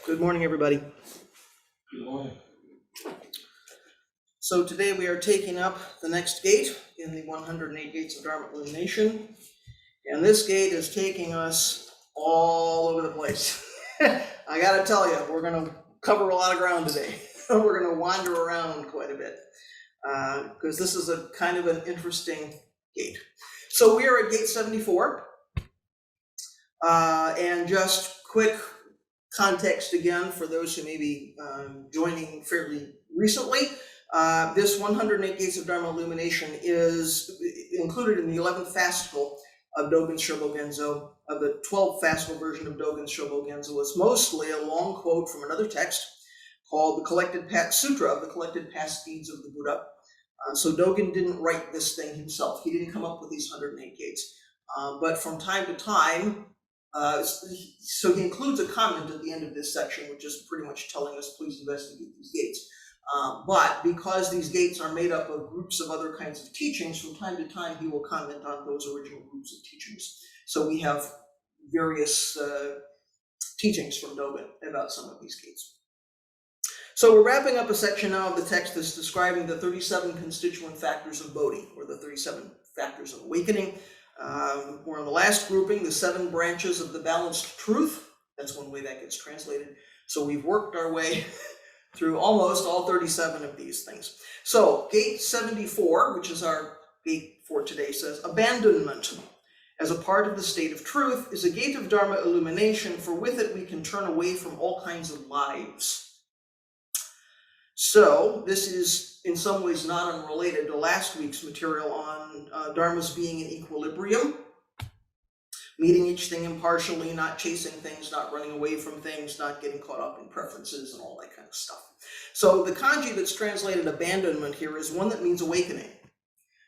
Good morning, everybody. Good morning. So today we are taking up the next gate in the 108 Gates of Dharma Illumination. And this gate is taking us all over the place. I gotta tell you, we're gonna cover a lot of ground today. We're gonna wander around quite a bit because this is a kind of an interesting gate. So we are at gate 74. And just quick context again for those who may be joining fairly recently. This 108 Gates of Dharma Illumination is included in the 11th fascicle of Dogen's Shobogenzo. The 12th fascicle version of Dogen's Shobogenzo is mostly a long quote from another text called the Collected Sutra of the Collected Past Deeds of the Buddha. So Dogen didn't write this thing himself. He didn't come up with these 108 gates. But from time to time, so he includes a comment at the end of this section, which is pretty much telling us, please investigate these gates. But because these gates are made up of groups of other kinds of teachings, from time to time he will comment on those original groups of teachings. So we have various teachings from Dogen about some of these gates. So we're wrapping up a section now of the text that's describing the 37 constituent factors of Bodhi, or the 37 factors of awakening. We're on the last grouping, the 7 branches of the balanced truth. That's one way that gets translated. So we've worked our way through almost all 37 of these things. So gate 74, which is our gate for today, says, abandonment as a part of the state of truth is a gate of Dharma illumination, for with it we can turn away from all kinds of lives. So this is in some ways not unrelated to last week's material on Dharma's being in equilibrium, meeting each thing impartially, not chasing things, not running away from things, not getting caught up in preferences and all that kind of stuff. So the kanji that's translated abandonment here is one that means awakening.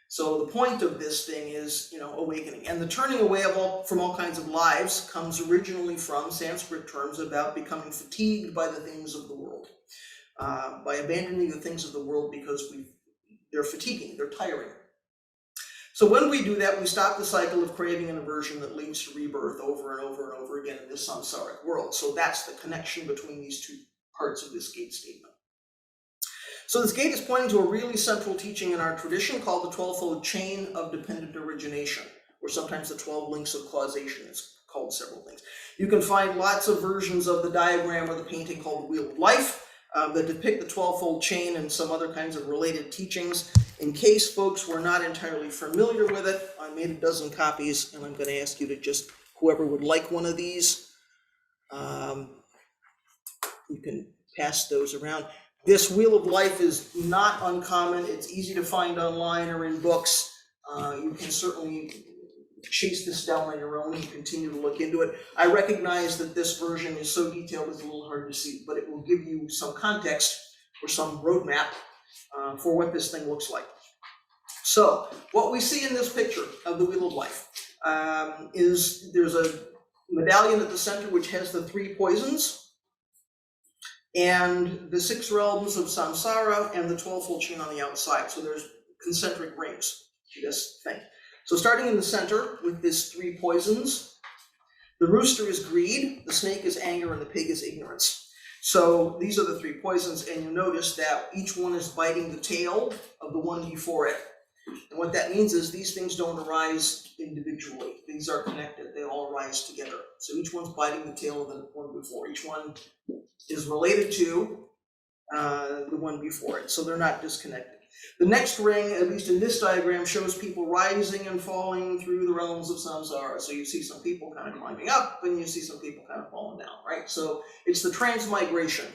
So the point of this thing is, awakening. And the turning away from all kinds of lives comes originally from Sanskrit terms about becoming fatigued by the things of the world. By abandoning the things of the world because they're fatiguing, they're tiring. So when we do that, we stop the cycle of craving and aversion that leads to rebirth over and over and over again in this samsaric world. So that's the connection between these two parts of this gate statement. So this gate is pointing to a really central teaching in our tradition called the 12-fold chain of dependent origination, or sometimes the 12 links of causation. It's called several things. You can find lots of versions of the diagram or the painting called the Wheel of Life that depict the 12-fold chain and some other kinds of related teachings. In case folks were not entirely familiar with it, I made a dozen copies, and I'm going to ask you to just, whoever would like one of these, you can pass those around. This Wheel of Life is not uncommon. It's easy to find online or in books. You can certainly chase this down on your own and continue to look into it. I recognize that this version is so detailed it's a little hard to see, but it will give you some context or some roadmap for what this thing looks like. So what we see in this picture of the Wheel of Life is there's a medallion at the center which has the 3 poisons and the 6 realms of samsara and the 12-fold chain on the outside. So there's concentric rings to this thing. So starting in the center with this 3 poisons, the rooster is greed, the snake is anger, and the pig is ignorance. So these are the 3 poisons, and you notice that each one is biting the tail of the one before it. And what that means is these things don't arise individually. These are connected. They all arise together. So each one's biting the tail of the one before. Each one is related to the one before it. So they're not disconnected. The next ring, at least in this diagram, shows people rising and falling through the realms of samsara. So you see some people kind of climbing up, and you see some people kind of falling down, right? So it's the transmigration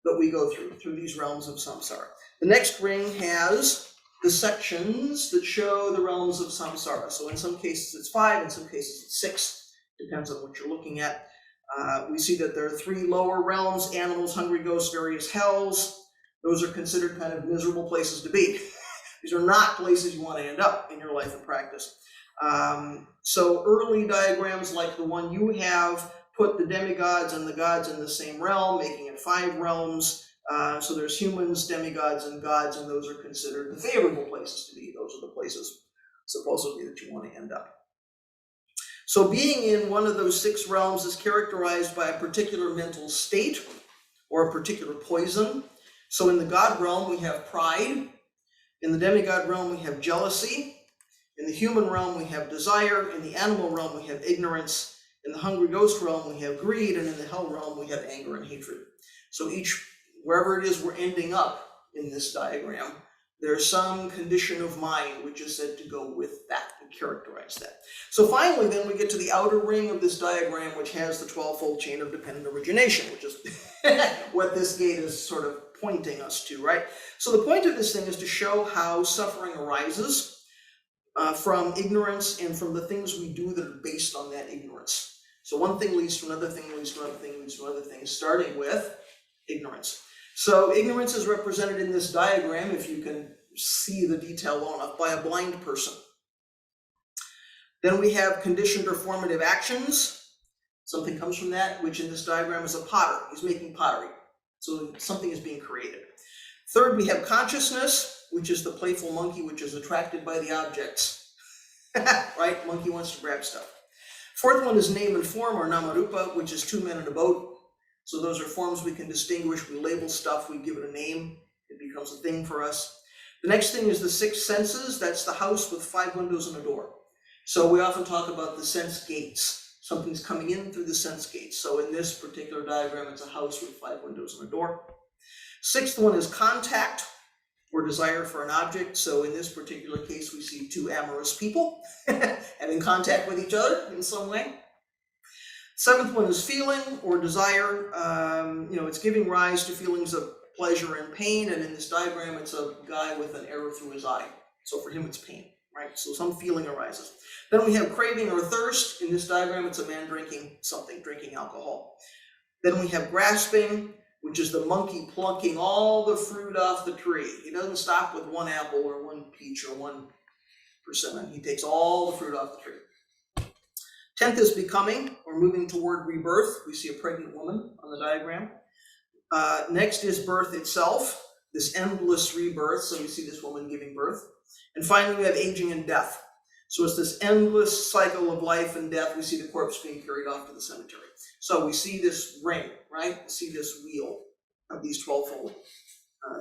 that we go through these realms of samsara. The next ring has the sections that show the realms of samsara. So in some cases it's 5, in some cases it's 6, depends on what you're looking at. We see that there are 3 lower realms: animals, hungry ghosts, various hells. Those are considered kind of miserable places to be. These are not places you want to end up in your life and practice. So early diagrams like the one you have put the demigods and the gods in the same realm, making it 5 realms. So there's humans, demigods, and gods, and those are considered the favorable places to be. Those are the places supposedly that you want to end up. So being in one of those 6 realms is characterized by a particular mental state or a particular poison. So in the God realm, we have pride. In the demigod realm, we have jealousy. In the human realm, we have desire. In the animal realm, we have ignorance. In the hungry ghost realm, we have greed. And in the hell realm, we have anger and hatred. So wherever it is we're ending up in this diagram, there's some condition of mind which is said to go with that and characterize that. So finally, then we get to the outer ring of this diagram, which has the 12-fold chain of dependent origination, which is what this gate is sort of pointing us to, right? So the point of this thing is to show how suffering arises from ignorance and from the things we do that are based on that ignorance. So one thing leads to another thing, leads to another thing, leads to another thing, starting with ignorance. So ignorance is represented in this diagram, if you can see the detail well enough, by a blind person. Then we have conditioned or formative actions. Something comes from that, which in this diagram is a potter. He's making pottery. So something is being created. Third, we have consciousness, which is the playful monkey, which is attracted by the objects. Right? Monkey wants to grab stuff. Fourth one is name and form, or namarupa, which is 2 men in a boat. So those are forms we can distinguish. We label stuff, we give it a name. It becomes a thing for us. The next thing is the 6 senses. That's the house with 5 windows and a door. So we often talk about the sense gates. Something's coming in through the sense gates. So in this particular diagram, it's a house with 5 windows and a door. 6th one is contact, or desire for an object. So in this particular case, we see 2 amorous people having contact with each other in some way. 7th one is feeling, or desire. It's giving rise to feelings of pleasure and pain. And in this diagram, it's a guy with an arrow through his eye. So for him, it's pain, right? So some feeling arises. Then we have craving or thirst. In this diagram, it's a man drinking something, drinking alcohol. Then we have grasping, which is the monkey plucking all the fruit off the tree. He doesn't stop with 1 apple or 1 peach or 1 persimmon. He takes all the fruit off the tree. 10th is becoming, or moving toward rebirth. We see a pregnant woman on the diagram. Next is birth itself, this endless rebirth. So we see this woman giving birth. And finally, we have aging and death. So it's this endless cycle of life and death. We see the corpse being carried off to the cemetery. So we see this ring, right? We see this wheel of these 12-fold,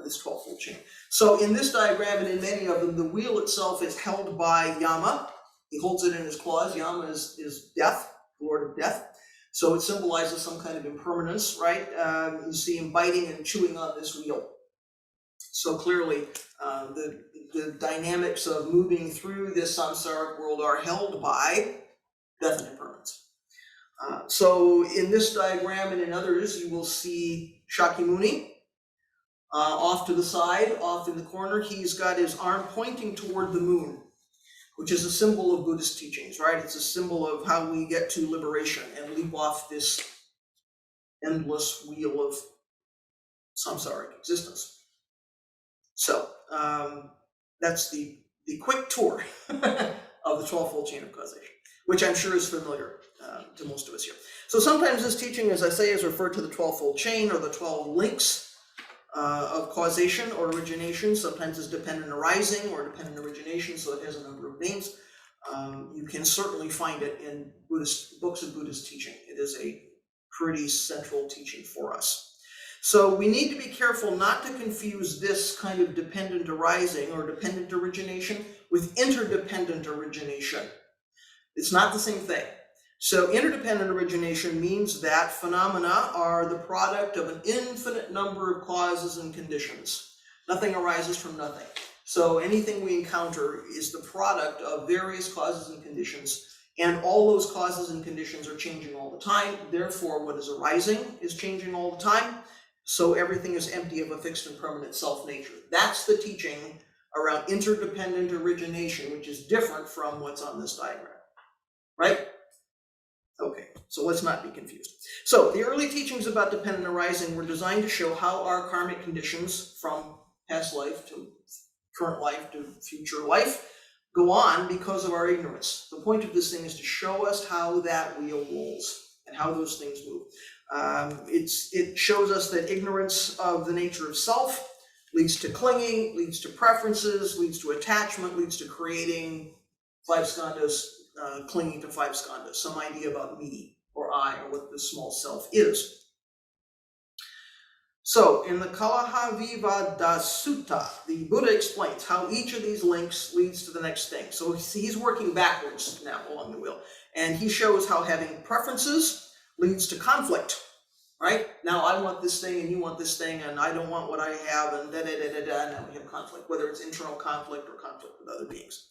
this 12-fold chain. So in this diagram and in many of them, the wheel itself is held by Yama. He holds it in his claws. Yama is death, Lord of death. So it symbolizes some kind of impermanence, right? You see him biting and chewing on this wheel. So clearly, the dynamics of moving through this samsaric world are held by death and impermanence. So in this diagram and in others, you will see Shakyamuni off to the side, off in the corner. He's got his arm pointing toward the moon, which is a symbol of Buddhist teachings, right? It's a symbol of how we get to liberation and leap off this endless wheel of samsaric existence. So that's the quick tour of the 12-fold chain of causation, which I'm sure is familiar to most of us here. So sometimes this teaching, as I say, is referred to the 12-fold chain or the 12 links of causation or origination. Sometimes it's dependent arising or dependent origination, so it has a number of names. You can certainly find it in Buddhist books of Buddhist teaching. It is a pretty central teaching for us. So we need to be careful not to confuse this kind of dependent arising or dependent origination with interdependent origination. It's not the same thing. So interdependent origination means that phenomena are the product of an infinite number of causes and conditions. Nothing arises from nothing. So anything we encounter is the product of various causes and conditions, and all those causes and conditions are changing all the time. Therefore, what is arising is changing all the time. So everything is empty of a fixed and permanent self-nature. That's the teaching around interdependent origination, which is different from what's on this diagram, right? Okay, so let's not be confused. So the early teachings about dependent arising were designed to show how our karmic conditions from past life to current life to future life go on because of our ignorance. The point of this thing is to show us how that wheel rolls and how those things move. It shows us that ignorance of the nature of self leads to clinging, leads to preferences, leads to attachment, leads to creating 5 skandhas clinging to five skandhas, some idea about me or I or what the small self is. So in the Kalahavivada Sutta, the Buddha explains how each of these links leads to the next thing. So he's working backwards now along the wheel, and he shows how having preferences leads to conflict. Right? Now I want this thing and you want this thing and I don't want what I have and da-da-da-da-da, now we have conflict, whether it's internal conflict or conflict with other beings.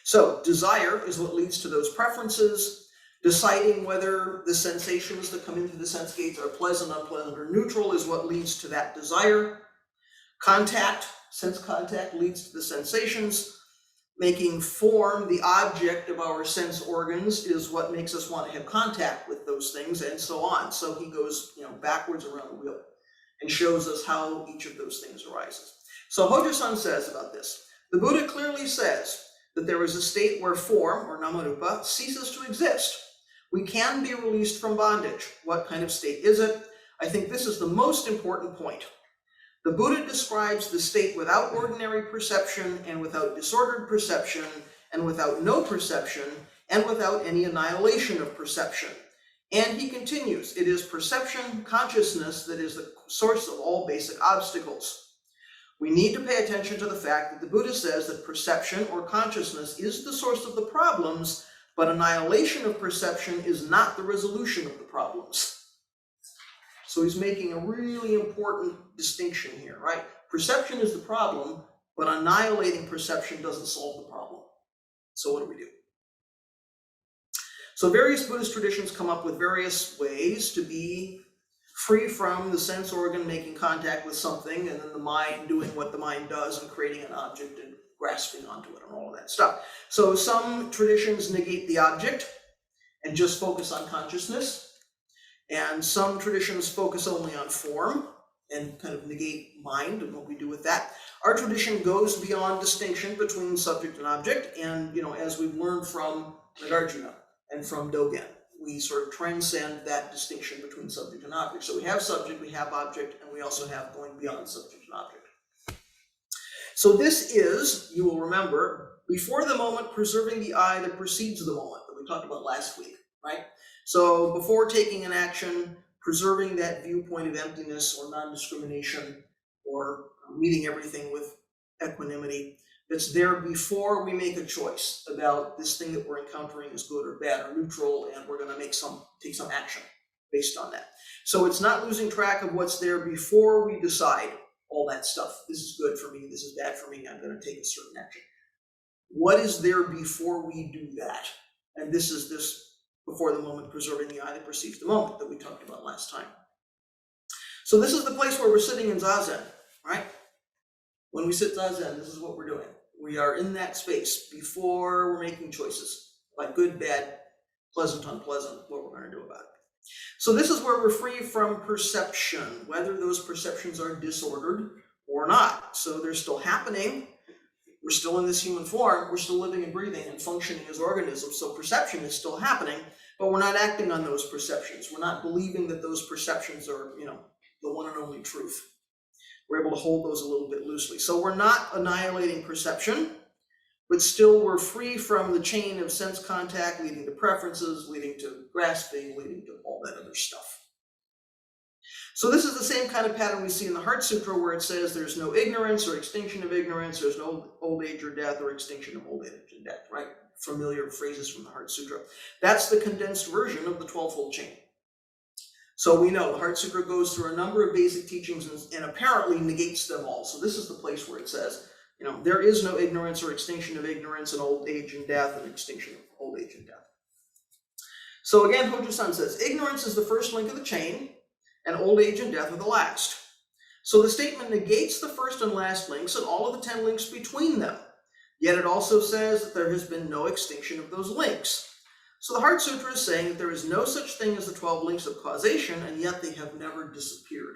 So desire is what leads to those preferences. Deciding whether the sensations that come into the sense gates are pleasant, unpleasant, or neutral is what leads to that desire. Contact, sense contact, leads to the sensations. Making form the object of our sense organs is what makes us want to have contact with those things, and so on. So he goes, backwards around the wheel and shows us how each of those things arises. So Hojo-san says about this, the Buddha clearly says that there is a state where form, or namarupa, ceases to exist. We can be released from bondage. What kind of state is it? I think this is the most important point. The Buddha describes the state without ordinary perception and without disordered perception and without no perception and without any annihilation of perception. And he continues, it is perception, consciousness that is the source of all basic obstacles. We need to pay attention to the fact that the Buddha says that perception or consciousness is the source of the problems, but annihilation of perception is not the resolution of the problems. So he's making a really important distinction here, right? Perception is the problem, but annihilating perception doesn't solve the problem. So what do we do? So various Buddhist traditions come up with various ways to be free from the sense organ making contact with something and then the mind doing what the mind does and creating an object and grasping onto it and all of that stuff. So some traditions negate the object and just focus on consciousness. And some traditions focus only on form and kind of negate mind and what we do with that. Our tradition goes beyond distinction between subject and object, and as we've learned from Nagarjuna and from Dogen, we sort of transcend that distinction between subject and object. So we have subject, we have object, and we also have going beyond subject and object. So this is, you will remember, before the moment preserving the I that precedes the moment that we talked about last week, right? So before taking an action, preserving that viewpoint of emptiness or non-discrimination or meeting everything with equanimity that's there before we make a choice about this thing that we're encountering is good or bad or neutral, and we're going to take some action based on that. So it's not losing track of what's there before we decide all that stuff. This is good for me, this is bad for me, I'm going to take a certain action. What is there before we do that? And this is this before the moment preserving the I that perceives the moment that we talked about last time. So this is the place where we're sitting in Zazen, right? When we sit Zazen, this is what we're doing. We are in that space before we're making choices, like good, bad, pleasant, unpleasant, what we're going to do about it. So this is where we're free from perception, whether those perceptions are disordered or not. So they're still happening. We're still in this human form, we're still living and breathing and functioning as organisms, so perception is still happening, but we're not acting on those perceptions. We're not believing that those perceptions are, the one and only truth. We're able to hold those a little bit loosely. So we're not annihilating perception, but still we're free from the chain of sense contact leading to preferences, leading to grasping, leading to all that other stuff. So this is the same kind of pattern we see in the Heart Sutra, where it says there's no ignorance or extinction of ignorance, there's no old age or death or extinction of old age and death, right? Familiar phrases from the Heart Sutra. That's the condensed version of the 12-fold chain. So we know the Heart Sutra goes through a number of basic teachings and apparently negates them all. So this is the place where it says, there is no ignorance or extinction of ignorance and old age and death and extinction of old age and death. So again, Hojo-san says, ignorance is the first link of the chain, and old age and death are the last. So the statement negates the first and last links and all of the 10 links between them. Yet it also says that there has been no extinction of those links. So the Heart Sutra is saying that there is no such thing as the 12 links of causation, and yet they have never disappeared.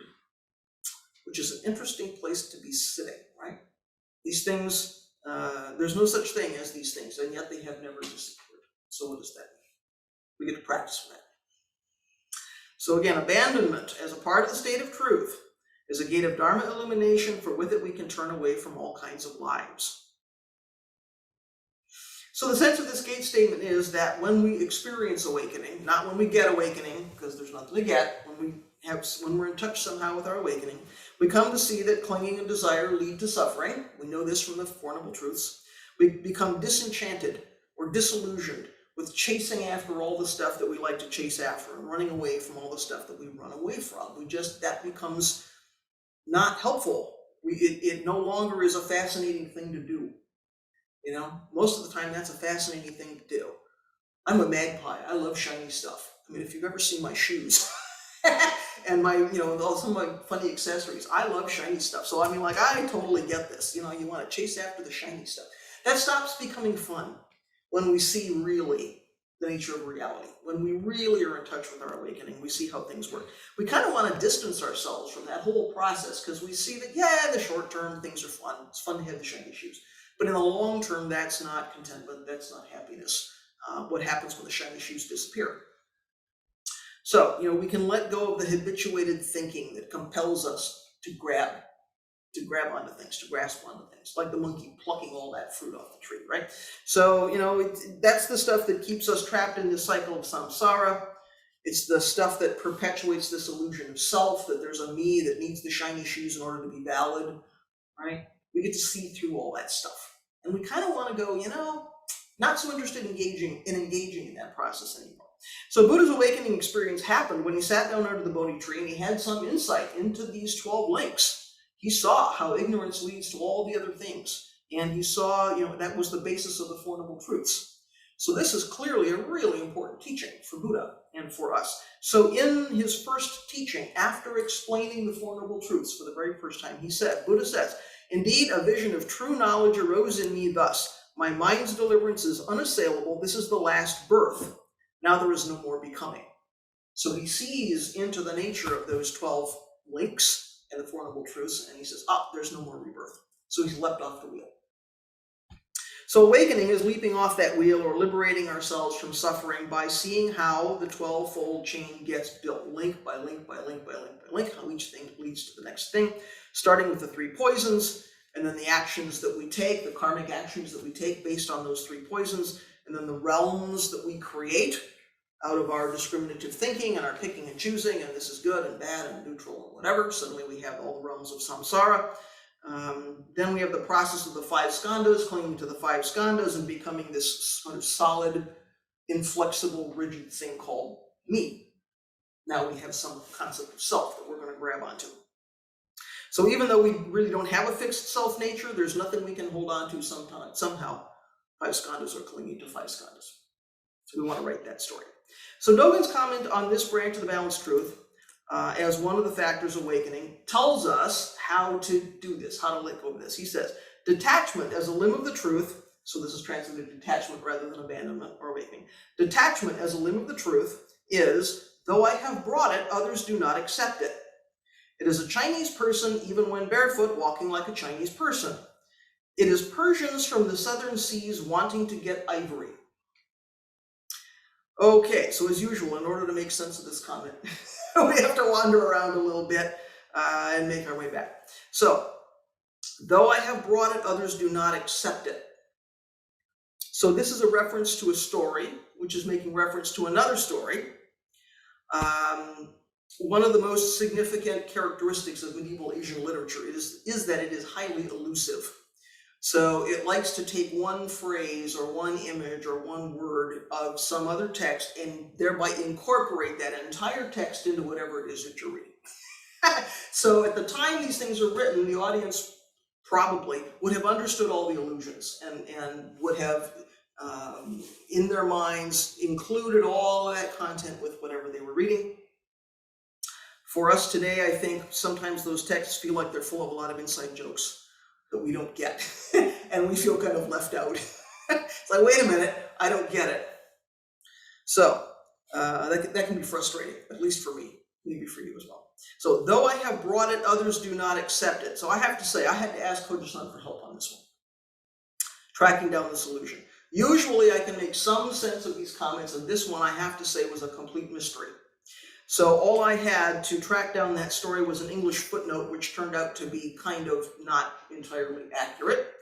Which is an interesting place to be sitting, right? These things, there's no such thing as these things, and yet they have never disappeared. So what does that mean? We get to practice with that. So again, abandonment as a part of the state of truth is a gate of Dharma illumination, for with it we can turn away from all kinds of lives. So the sense of this gate statement is that when we experience awakening, not when we get awakening, because there's nothing to get, when we're in touch somehow with our awakening, we come to see that clinging and desire lead to suffering. We know this from the Four Noble Truths. We become disenchanted or disillusioned with chasing after all the stuff that we like to chase after and running away from all the stuff that we run away from. That becomes not helpful. It no longer is a fascinating thing to do. Most of the time that's a fascinating thing to do. I'm a magpie. I love shiny stuff. I mean, if you've ever seen my shoes and some of my funny accessories, I love shiny stuff. So I mean, I totally get this. You want to chase after the shiny stuff. That stops becoming fun when we see really the nature of reality. When we really are in touch with our awakening, we see how things work. We kind of want to distance ourselves from that whole process because we see that, in the short term, things are fun. It's fun to have the shiny shoes. But in the long term, that's not contentment, that's not happiness. What happens when the shiny shoes disappear? So, we can let go of the habituated thinking that compels us to grab onto things, to grasp onto things, like the monkey plucking all that fruit off the tree, right? So, that's the stuff that keeps us trapped in this cycle of samsara. It's the stuff that perpetuates this illusion of self, that there's a me that needs the shiny shoes in order to be valid, right? We get to see through all that stuff. And we kind of want to go, not so interested in engaging in that process anymore. So Buddha's awakening experience happened when he sat down under the Bodhi tree and he had some insight into these 12 links. He saw how ignorance leads to all the other things. And he saw, that was the basis of the Four Noble Truths. So this is clearly a really important teaching for Buddha and for us. So in his first teaching, after explaining the Four Noble Truths for the very first time, Buddha says, "Indeed, a vision of true knowledge arose in me thus. My mind's deliverance is unassailable. This is the last birth. Now there is no more becoming." So he sees into the nature of those 12 links and the Four Noble Truths, and he says, there's no more rebirth. So he's leapt off the wheel. So awakening is leaping off that wheel or liberating ourselves from suffering by seeing how the 12-fold chain gets built, link by link by link by link by link, how each thing leads to the next thing, starting with the 3 poisons, and then the actions that we take, the karmic actions that we take based on those 3 poisons, and then the realms that we create out of our discriminative thinking and our picking and choosing, and this is good and bad and neutral and whatever. Suddenly we have all the realms of samsara. Then we have the process of the 5 skandhas, clinging to the 5 skandhas and becoming this sort of solid, inflexible, rigid thing called me. Now we have some concept of self that we're going to grab onto. So even though we really don't have a fixed self nature, there's nothing we can hold on to somehow. 5 skandhas are clinging to 5 skandhas. So we want to write that story. So Dogen's comment on this branch of the balanced truth as one of the factors of awakening tells us how to do this, how to let go of this. He says, detachment as a limb of the truth, so this is translated detachment rather than abandonment or awakening. Detachment as a limb of the truth is, though I have brought it, others do not accept it. It is a Chinese person, even when barefoot, walking like a Chinese person. It is Persians from the southern seas wanting to get ivory. Okay, so as usual, in order to make sense of this comment, we have to wander around a little bit and make our way back. So, though I have brought it, others do not accept it. So this is a reference to a story, which is making reference to another story. One of the most significant characteristics of medieval Asian literature is that it is highly elusive. So it likes to take one phrase or one image or one word of some other text and thereby incorporate that entire text into whatever it is that you're reading. So at the time these things are written, the audience probably would have understood all the allusions and would have, in their minds, included all that content with whatever they were reading. For us today, I think sometimes those texts feel like they're full of a lot of inside jokes that we don't get, and we feel kind of left out. It's like, wait a minute, I don't get it. So that can be frustrating, at least for me, maybe for you as well. So though I have brought it, others do not accept it. So I have to say, I had to ask Koji-san for help on this one, tracking down the solution. Usually I can make some sense of these comments, and this one I have to say was a complete mystery. So all I had to track down that story was an English footnote, which turned out to be kind of not entirely accurate.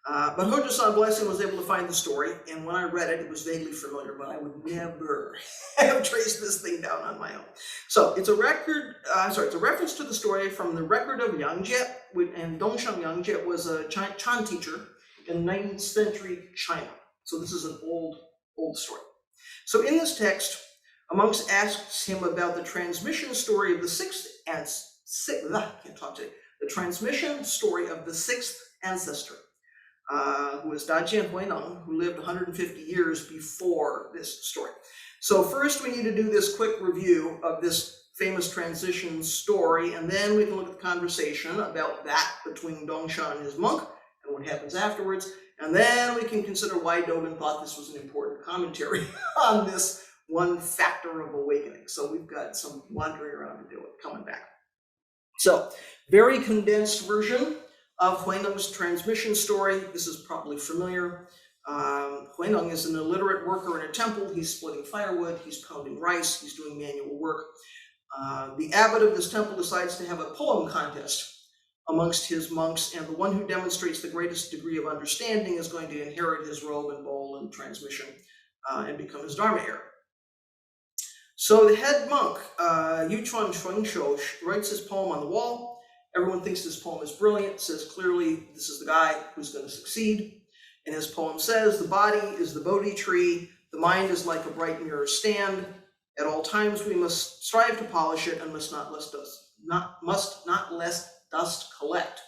But Hojo-san, bless him, was able to find the story, and when I read it, it was vaguely familiar, but I would never have traced this thing down on my own. So it's a it's a reference to the story from the record of Yangjie, and Dongshan Yangjie was a Chan teacher in 9th century China. So this is an old story. So in this text, a monk asks him about the transmission story of the sixth ancestor, who is Dajian Huineng, who lived 150 years before this story. So first we need to do this quick review of this famous transition story, and then we can look at the conversation about that between Dongshan and his monk, and what happens afterwards, and then we can consider why Dogen thought this was an important commentary on this one factor of awakening. So we've got some wandering around to do it, coming back. So, very condensed version of Huineng's transmission story. This is probably familiar. Huineng is an illiterate worker in a temple. He's splitting firewood, he's pounding rice, he's doing manual work. The abbot of this temple decides to have a poem contest amongst his monks, and the one who demonstrates the greatest degree of understanding is going to inherit his robe and bowl and transmission and become his Dharma heir. So the head monk, Yuchuan Shuangshou, writes his poem on the wall. Everyone thinks this poem is brilliant, says clearly this is the guy who's going to succeed. And his poem says, the body is the Bodhi tree, the mind is like a bright mirror stand. At all times we must strive to polish it and must not lest dust collect.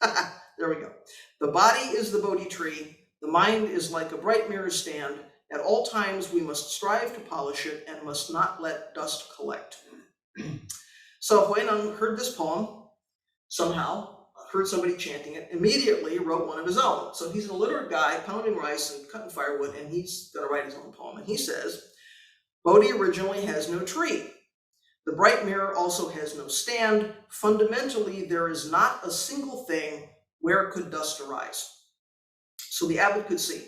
There we go. The body is the Bodhi tree, the mind is like a bright mirror stand. At all times we must strive to polish it and must not let dust collect. So Huineng heard this poem, somehow, heard somebody chanting it, immediately wrote one of his own. So he's an illiterate guy, pounding rice and cutting firewood, and he's going to write his own poem. And he says, Bodhi originally has no tree. The bright mirror also has no stand. Fundamentally, there is not a single thing where could dust arise. So the abbot could see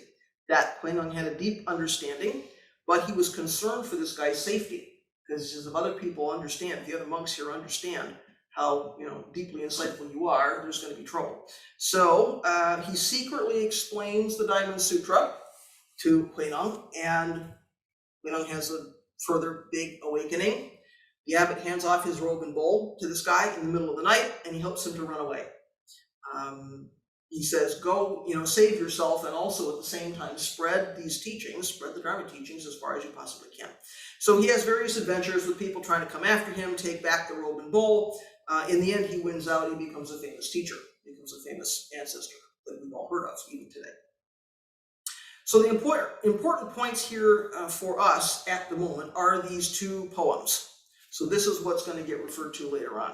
that Huineng had a deep understanding, but he was concerned for this guy's safety, because if other people understand, if the other monks here understand how deeply insightful you are, there's going to be trouble. So he secretly explains the Diamond Sutra to Huineng, and Huineng has a further big awakening. The abbot hands off his robe and bowl to this guy in the middle of the night, and he helps him to run away. He says, go, save yourself, and also at the same time spread these teachings, spread the Dharma teachings as far as you possibly can. So he has various adventures with people trying to come after him, take back the robe and bowl. In the end, he wins out. He becomes a famous teacher, becomes a famous ancestor that we've all heard of even today. So the important points here for us at the moment are these two poems. So this is what's going to get referred to later on.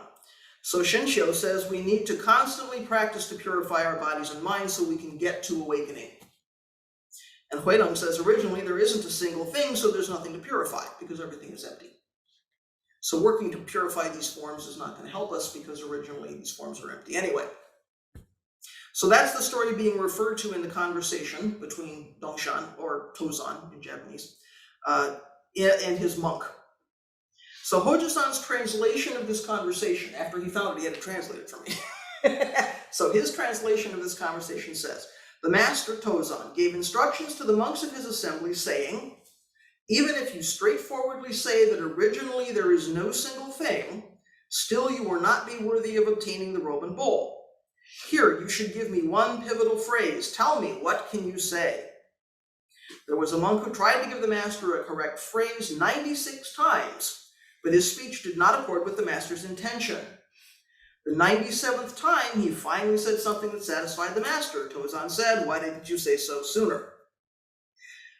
So Shenxiu says we need to constantly practice to purify our bodies and minds so we can get to awakening. And Huineng says originally there isn't a single thing, so there's nothing to purify because everything is empty. So working to purify these forms is not going to help us because originally these forms are empty anyway. So that's the story being referred to in the conversation between Dongshan, or Tozan in Japanese, and his monk. So Hojo-san's translation of this conversation, after he found it, he had to translate it for me. So his translation of this conversation says, the master Tozan gave instructions to the monks of his assembly saying, even if you straightforwardly say that originally there is no single thing, still you will not be worthy of obtaining the robe and bowl. Here, you should give me one pivotal phrase. Tell me, what can you say? There was a monk who tried to give the master a correct phrase 96 times, but his speech did not accord with the master's intention. The 97th time, he finally said something that satisfied the master. Tozan said, why didn't you say so sooner?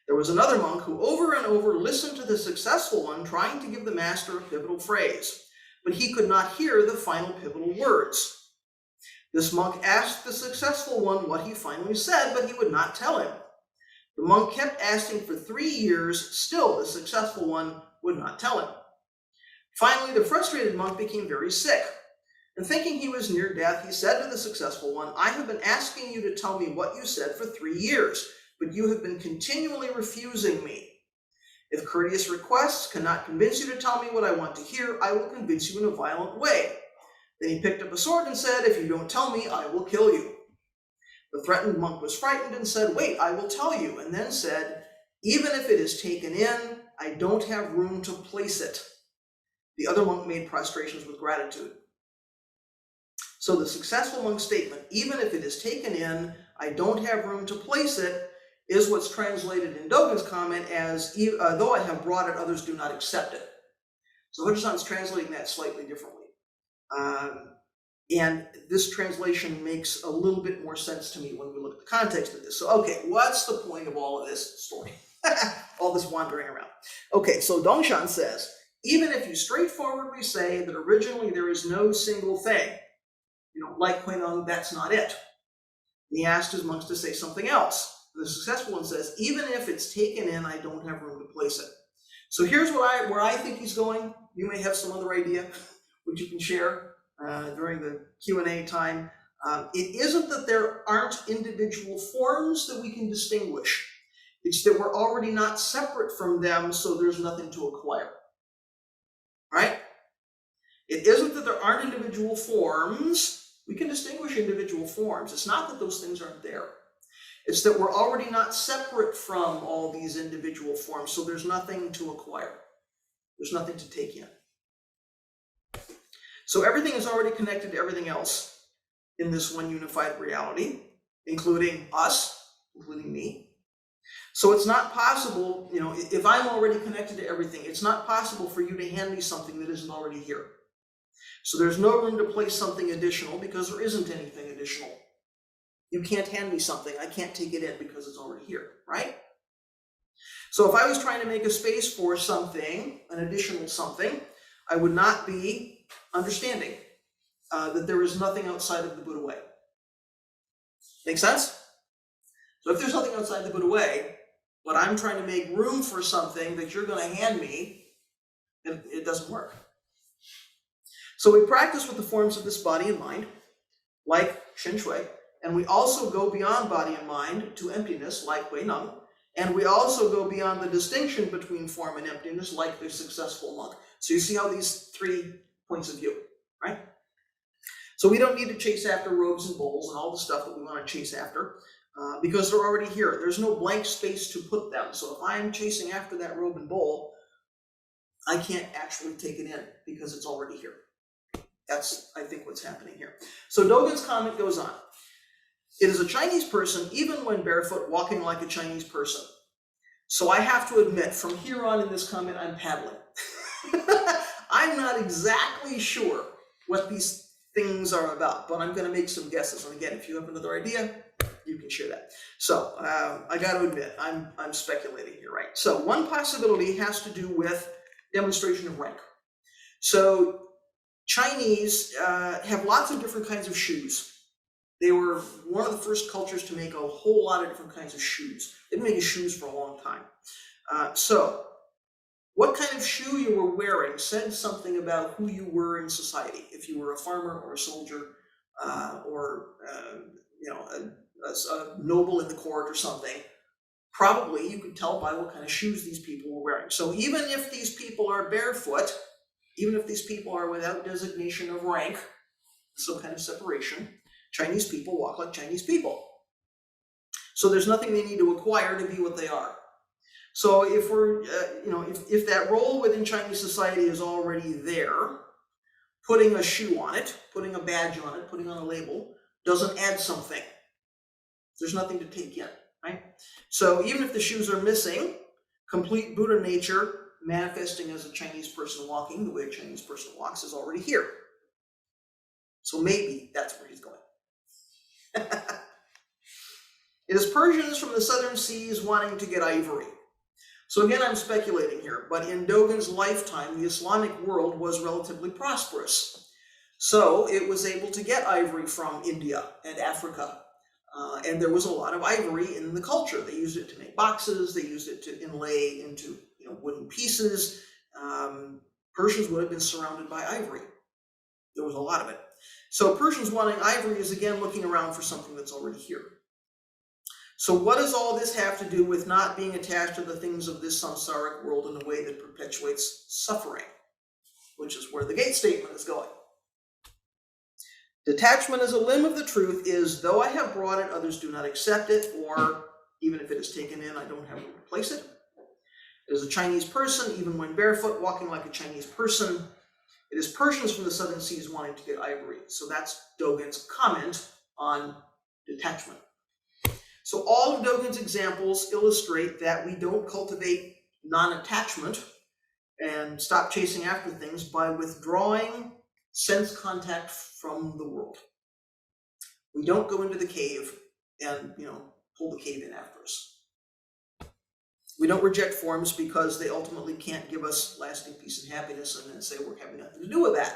There was another monk who over and over listened to the successful one trying to give the master a pivotal phrase, but he could not hear the final pivotal words. This monk asked the successful one what he finally said, but he would not tell him. The monk kept asking for 3 years, still the successful one would not tell him. Finally, the frustrated monk became very sick, and thinking he was near death, he said to the successful one, I have been asking you to tell me what you said for 3 years, but you have been continually refusing me. If courteous requests cannot convince you to tell me what I want to hear, I will convince you in a violent way. Then he picked up a sword and said, if you don't tell me, I will kill you. The threatened monk was frightened and said, "Wait, I will tell you," and then said, "Even if it is taken in, I don't have room to place it." The other monk made prostrations with gratitude. So the successful monk's statement, "Even if it is taken in, I don't have room to place it," is what's translated in Dogen's comment as, "Though I have brought it, others do not accept it." So Hojisan's translating that slightly differently. And this translation makes a little bit more sense to me when we look at the context of this. So, okay, what's the point of all of this story? All this wandering around. Okay, so Dongshan says, even if you straightforwardly say that originally there is no single thing, like Huineng, that's not it. And he asked his monks to say something else. The successful one says, even if it's taken in, I don't have room to place it. So here's where I think he's going. You may have some other idea, which you can share during the Q&A time. It isn't that there aren't individual forms that we can distinguish. It's that we're already not separate from them, so there's nothing to acquire. Right? It isn't that there aren't individual forms. We can distinguish individual forms. It's not that those things aren't there. It's that we're already not separate from all these individual forms, so there's nothing to acquire. There's nothing to take in. So everything is already connected to everything else in this one unified reality, including us, including me. So it's not possible, if I'm already connected to everything, it's not possible for you to hand me something that isn't already here. So there's no room to place something additional because there isn't anything additional. You can't hand me something, I can't take it in because it's already here, right? So if I was trying to make a space for something, an additional something, I would not be understanding that there is nothing outside of the Buddha way. Make sense? So if there's nothing outside the Buddha way, but I'm trying to make room for something that you're going to hand me, it doesn't work. So we practice with the forms of this body and mind, like Shen Shui, and we also go beyond body and mind to emptiness, like Hui Neng, and we also go beyond the distinction between form and emptiness, like the successful monk. So you see how these 3 points of view, right? So we don't need to chase after robes and bowls and all the stuff that we want to chase after, because they're already here. There's no blank space to put them. So if I'm chasing after that robe and bowl, I can't actually take it in because it's already here. That's, I think, what's happening here. So Dogen's comment goes on. It is a Chinese person, even when barefoot, walking like a Chinese person. So I have to admit, from here on in this comment, I'm paddling. I'm not exactly sure what these things are about, but I'm going to make some guesses. And again, if you have another idea, you can share that. So I got to admit, I'm speculating here, right? So one possibility has to do with demonstration of rank. So Chinese have lots of different kinds of shoes. They were one of the first cultures to make a whole lot of different kinds of shoes. They've been making shoes for a long time. So what kind of shoe you were wearing said something about who you were in society. If you were a farmer or a soldier or a noble in the court or something, probably you could tell by what kind of shoes these people were wearing. So even if these people are barefoot, even if these people are without designation of rank, some kind of separation, Chinese people walk like Chinese people. So there's nothing they need to acquire to be what they are. So if we're, if that role within Chinese society is already there, putting a shoe on it, putting a badge on it, putting on a label, doesn't add something. There's nothing to take in, right? So even if the shoes are missing, complete Buddha nature manifesting as a Chinese person walking the way a Chinese person walks is already here. So maybe that's where he's going. It is Persians from the southern seas wanting to get ivory. So again, I'm speculating here, but in Dogen's lifetime, the Islamic world was relatively prosperous. So it was able to get ivory from India and Africa. And there was a lot of ivory in the culture. They used it to make boxes. They used it to inlay into wooden pieces. Persians would have been surrounded by ivory. There was a lot of it. So Persians wanting ivory is again looking around for something that's already here. So what does all this have to do with not being attached to the things of this samsaric world in a way that perpetuates suffering, which is where the Gates statement is going? Detachment as a limb of the truth is, though I have brought it, others do not accept it, or even if it is taken in, I don't have to replace it. It is a Chinese person, even when barefoot, walking like a Chinese person. It is Persians from the southern seas wanting to get ivory. So that's Dogen's comment on detachment. So all of Dogen's examples illustrate that we don't cultivate non-attachment and stop chasing after things by withdrawing sense contact from the world. We don't go into the cave and, pull the cave in after us. We don't reject forms because they ultimately can't give us lasting peace and happiness, and then say we're having nothing to do with that,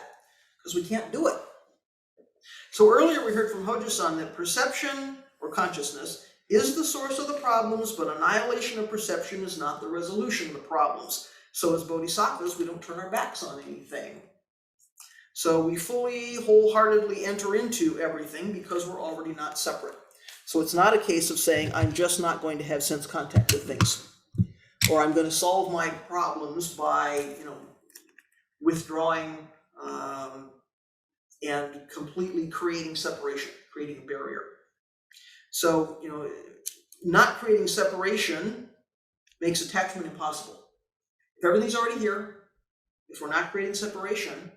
because we can't do it. So earlier we heard from Hojo-san that perception or consciousness is the source of the problems, but annihilation of perception is not the resolution of the problems. So as bodhisattvas, we don't turn our backs on anything. So we fully, wholeheartedly enter into everything because we're already not separate. So it's not a case of saying, I'm just not going to have sense contact with things, or I'm going to solve my problems by, withdrawing and completely creating separation, creating a barrier. So, not creating separation makes attachment impossible. If everything's already here, if we're not creating separation,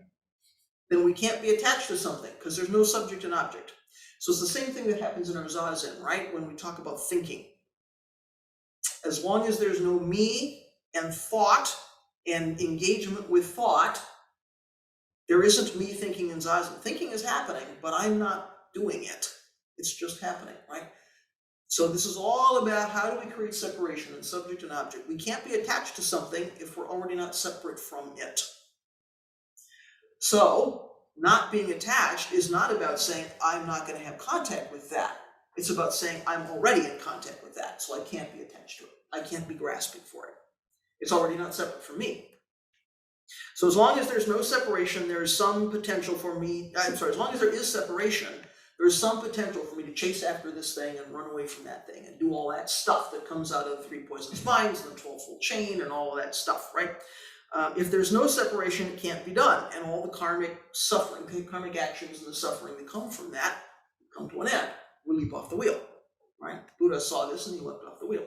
then we can't be attached to something because there's no subject and object. So it's the same thing that happens in our zazen, right? When we talk about thinking. As long as there's no me and thought and engagement with thought, there isn't me thinking in zazen. Thinking is happening, but I'm not doing it. It's just happening, right? So this is all about how do we create separation in subject and object. We can't be attached to something if we're already not separate from it. So not being attached is not about saying, I'm not going to have contact with that. It's about saying, I'm already in contact with that, so I can't be attached to it. I can't be grasping for it. It's already not separate from me. So as long as there's no separation, there's some potential for me, as long as there is separation, there's some potential for me to chase after this thing and run away from that thing and do all that stuff that comes out of the 3 poisonous minds and the 12-fold chain and all of that stuff, right? If there's no separation, it can't be done. And all the karmic suffering, karmic actions and the suffering that come from that come to an end. We leap off the wheel, right? Buddha saw this and he leapt off the wheel.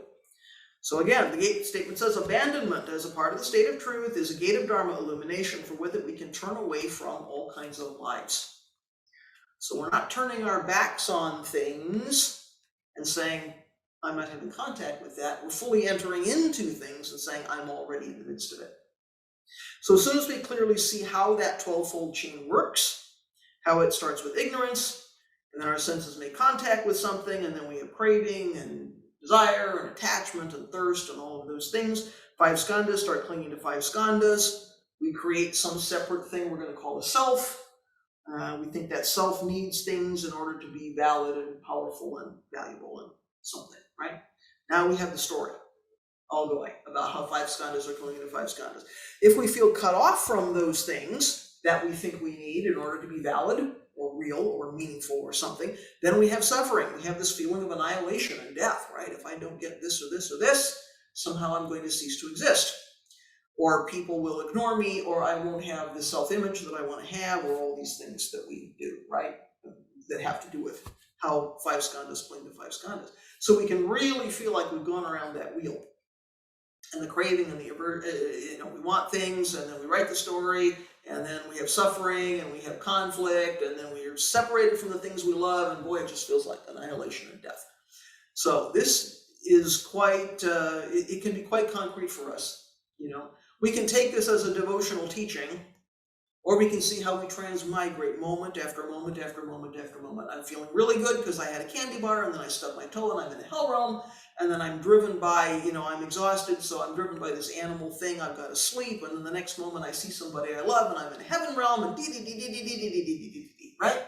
So again, the gate statement says, abandonment as a part of the state of truth is a gate of Dharma illumination, for with it we can turn away from all kinds of lives. So we're not turning our backs on things and saying, I'm not having contact with that. We're fully entering into things and saying, I'm already in the midst of it. So as soon as we clearly see how that 12-fold chain works, how it starts with ignorance, and then our senses make contact with something, and then we have craving and desire and attachment and thirst and all of those things. 5 skandhas start clinging to 5 skandhas. We create some separate thing we're going to call a self. We think that self needs things in order to be valid and powerful and valuable and something, right? Now we have the story all going about how 5 skandhas are clinging to 5 skandhas. If we feel cut off from those things that we think we need in order to be valid or real or meaningful or something, then we have suffering. We have this feeling of annihilation and death, right? If I don't get this or this or this, somehow I'm going to cease to exist. Or people will ignore me, or I won't have the self-image that I want to have, or all these things that we do, right? That have to do with how 5 skandhas cling to 5 skandhas. So we can really feel like we've gone around that wheel. And the craving and the we want things, and then we write the story, and then we have suffering, and we have conflict, and then we are separated from the things we love, and boy, it just feels like annihilation and death. So this is quite, it can be quite concrete for us, We can take this as a devotional teaching, or we can see how we transmigrate moment after moment after moment after moment. I'm feeling really good because I had a candy bar, and then I stubbed my toe, and I'm in the hell realm, and then I'm driven by, I'm exhausted, so I'm driven by this animal thing, I've got to sleep, and then the next moment I see somebody I love, and I'm in the heaven realm, and right?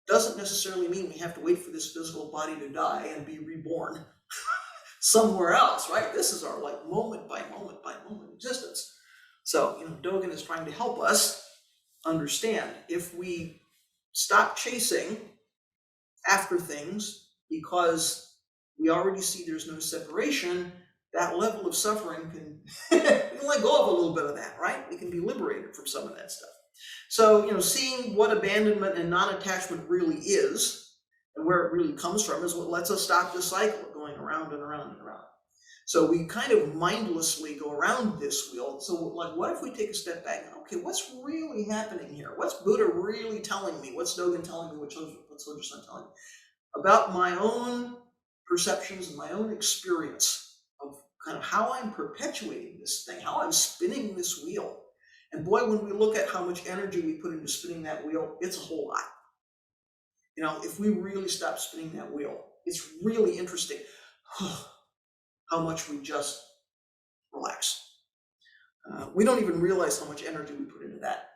Doesn't necessarily mean we have to wait for this physical body to die and be reborn somewhere else, right? This is our moment by moment existence. So, Dogen is trying to help us understand if we stop chasing after things because we already see there's no separation, that level of suffering we can let go of a little bit of that, right? We can be liberated from some of that stuff. So, seeing what abandonment and non-attachment really is and where it really comes from is what lets us stop this cycle of going around and around and around. So we kind of mindlessly go around this wheel. So like, what if we take a step back and, okay, what's really happening here? What's Buddha really telling me? What's Dogen telling me? What's Hojo-san telling me about my own perceptions and my own experience of kind of how I'm perpetuating this thing, how I'm spinning this wheel. And boy, when we look at how much energy we put into spinning that wheel, it's a whole lot. If we really stop spinning that wheel, it's really interesting how much we just relax. We don't even realize how much energy we put into that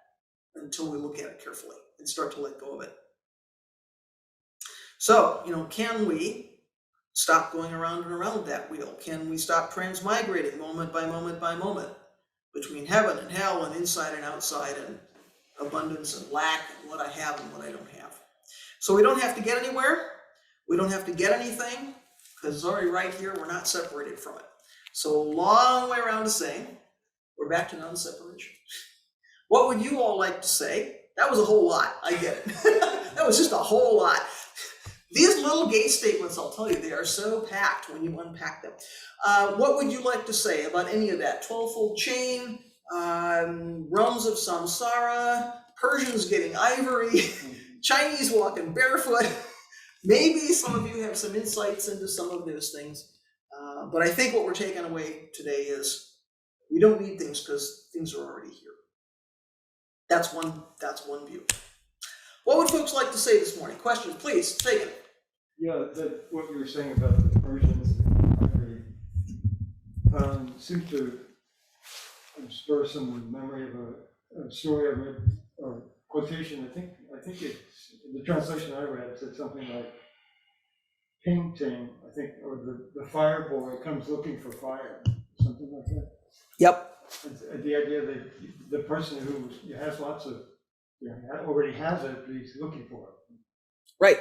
until we look at it carefully and start to let go of it. So, can we stop going around and around that wheel? Can we stop transmigrating moment by moment by moment between heaven and hell and inside and outside and abundance and lack and what I have and what I don't have? So we don't have to get anywhere. We don't have to get anything because it's already right here. We're not separated from it. So a long way around to saying we're back to non-separation. What would you all like to say? That was a whole lot. I get it. That was just a whole lot. These little gate statements, I'll tell you, they are so packed when you unpack them. What would you like to say about any of that? 12-fold chain, realms of samsara, Persians getting ivory, Chinese walking barefoot. Maybe some of you have some insights into some of those things. But I think what we're taking away today is we don't need things because things are already here. That's one view. What would folks like to say this morning? Questions, please, take it. Yeah, what you were saying about the Persians and ivory seems to spur some memory of a story I read, or quotation. I think it's the translation I read said something like Ping Ting, I think, or the fire boy comes looking for fire, something like that. Yep. It's the idea that the person who has lots of, already has it, but he's looking for it. Right.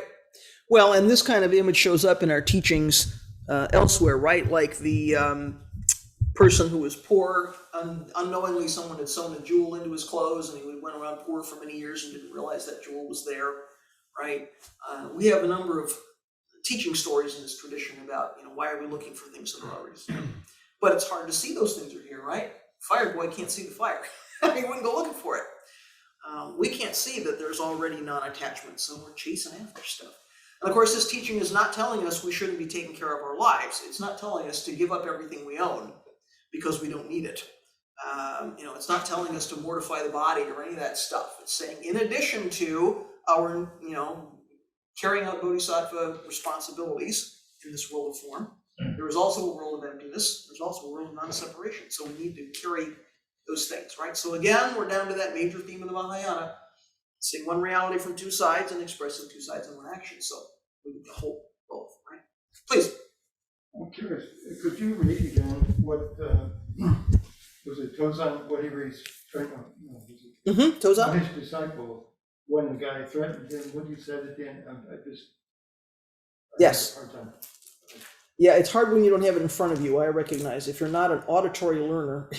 Well, and this kind of image shows up in our teachings elsewhere, right? Like the person who was poor, unknowingly someone had sewn a jewel into his clothes and he went around poor for many years and didn't realize that jewel was there, right? We have a number of teaching stories in this tradition about, why are we looking for things that are already here? But it's hard to see those things are here, right? Fire boy can't see the fire. He wouldn't go looking for it. We can't see that there's already non-attachment, so we're chasing after stuff. And of course, this teaching is not telling us we shouldn't be taking care of our lives. It's not telling us to give up everything we own because we don't need it. It's not telling us to mortify the body or any of that stuff. It's saying, in addition to our, carrying out bodhisattva responsibilities in this world of form, there is also a world of emptiness. There's also a world of non-separation. So we need to carry those things, right? So again, we're down to that major theme of the Mahayana, seeing one reality from two sides and expressing two sides in one action. So we need to hold both, right? Please. I'm curious, could you read again what, was it Tozan, what he was trying to, Tozan? his disciple, when the guy threatened him, what he said at the end, Yes. had a hard time. Yeah, it's hard when you don't have it in front of you. I recognize if you're not an auditory learner,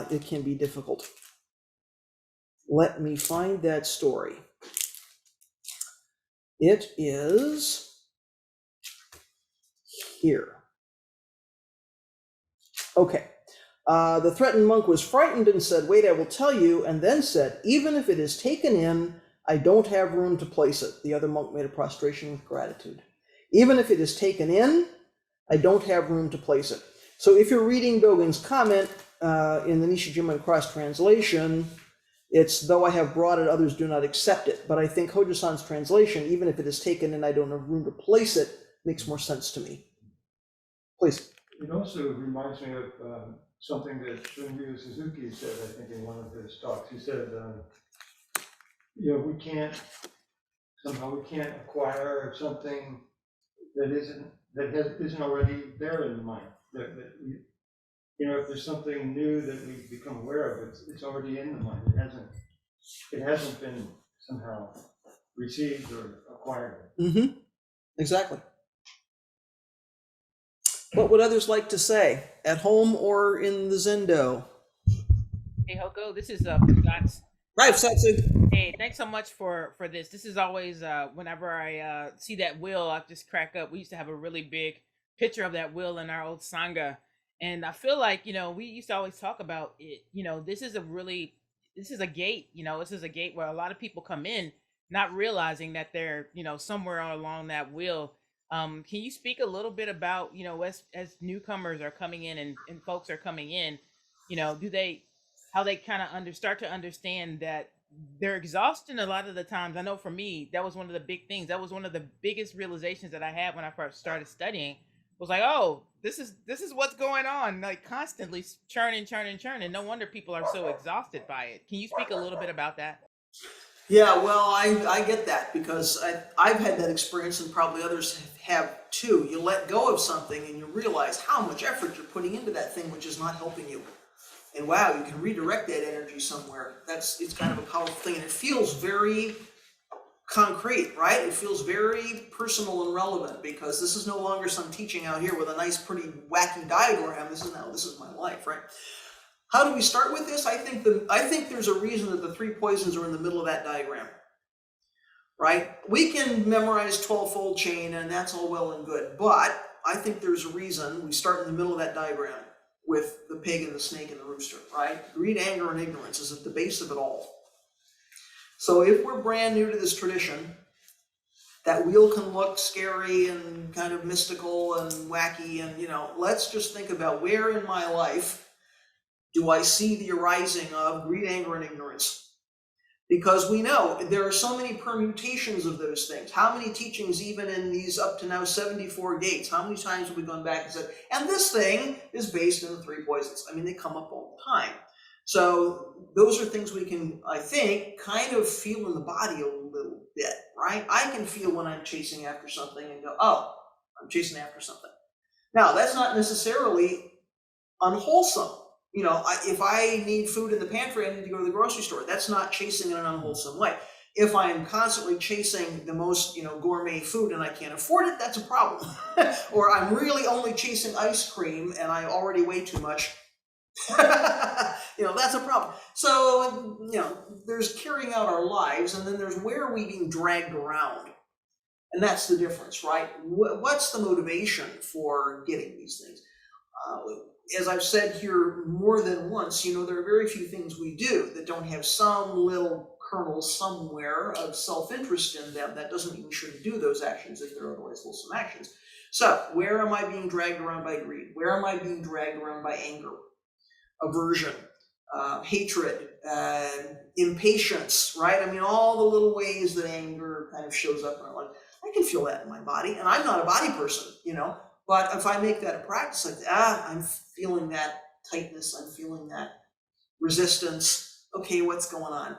it can be difficult. Let me find that story. It is here. Okay. The threatened monk was frightened and said, "Wait, I will tell you," and then said, "Even if it is taken in, I don't have room to place it." The other monk made a prostration with gratitude. Even if it is taken in, I don't have room to place it. So if you're reading Dogen's comment in the Nishijima Cross translation, it's, "Though I have brought it, others do not accept it." But I think Hojo-san's translation, "Even if it is taken in, I don't have room to place it," makes more sense to me. Please. It also reminds me of something that Shunryu Suzuki said, I think, in one of his talks. He said, we can't acquire something that isn't already there in the mind. If there's something new that we become aware of, it's already in the mind. It hasn't been somehow received or acquired. Mm-hmm. Exactly. What would others like to say, at home or in the Zendo? Hey Hoko, this is Scott. Right, Satsu. Hey, thanks so much for this. This is always whenever I see that wheel, I just crack up. We used to have a really big picture of that wheel in our old sangha, and I feel like we used to always talk about it. This is a gate. This is a gate where a lot of people come in, not realizing that they're somewhere along that wheel. Can you speak a little bit about as newcomers are coming in and folks are coming in, do they how they kind of start to understand that they're exhausting a lot of the times. I know for me, that was one of the big things. That was one of the biggest realizations that I had when I first started studying. Was like, oh, this is what's going on, like constantly churning, churning, churning. No wonder people are so exhausted by it. Can you speak a little bit about that? Yeah, well, I get that because I've had that experience and probably others have too. You let go of something and you realize how much effort you're putting into that thing, which is not helping you. And wow, you can redirect that energy somewhere. It's kind of a powerful thing, and it feels very concrete, right? It feels very personal and relevant because this is no longer some teaching out here with a nice, pretty wacky diagram. This is my life, right? How do we start with this? I think there's a reason that the three poisons are in the middle of that diagram, right? We can memorize 12-fold chain, and that's all well and good, but I think there's a reason we start in the middle of that diagram with the pig and the snake and the rooster, right? Greed, anger, and ignorance is at the base of it all. So if we're brand new to this tradition, that wheel can look scary and kind of mystical and wacky, and let's just think about where in my life do I see the arising of greed, anger, and ignorance? Because we know there are so many permutations of those things. How many teachings, even in these up to now 74 gates, how many times have we gone back and said, and this thing is based in the three poisons? I mean, they come up all the time. So those are things we can, I think, kind of feel in the body a little bit, right? I can feel when I'm chasing after something and go, oh, I'm chasing after something. Now, that's not necessarily unwholesome. If I need food in the pantry, I need to go to the grocery store. That's not chasing in an unwholesome way. If I am constantly chasing the most, gourmet food and I can't afford it, that's a problem. Or I'm really only chasing ice cream and I already weigh too much. That's a problem. So, there's carrying out our lives, and then there's where are we being dragged around? And that's the difference, right? What's the motivation for getting these things? As I've said here more than once, there are very few things we do that don't have some little kernel somewhere of self-interest in them. That doesn't mean we shouldn't do those actions if they're otherwise wholesome actions. So, where am I being dragged around by greed? Where am I being dragged around by anger, aversion, hatred, impatience, right? I mean, all the little ways that anger kind of shows up in our life. I can feel that in my body, and I'm not a body person, but if I make that a practice, like, I'm feeling that tightness, I'm feeling that resistance. Okay, what's going on?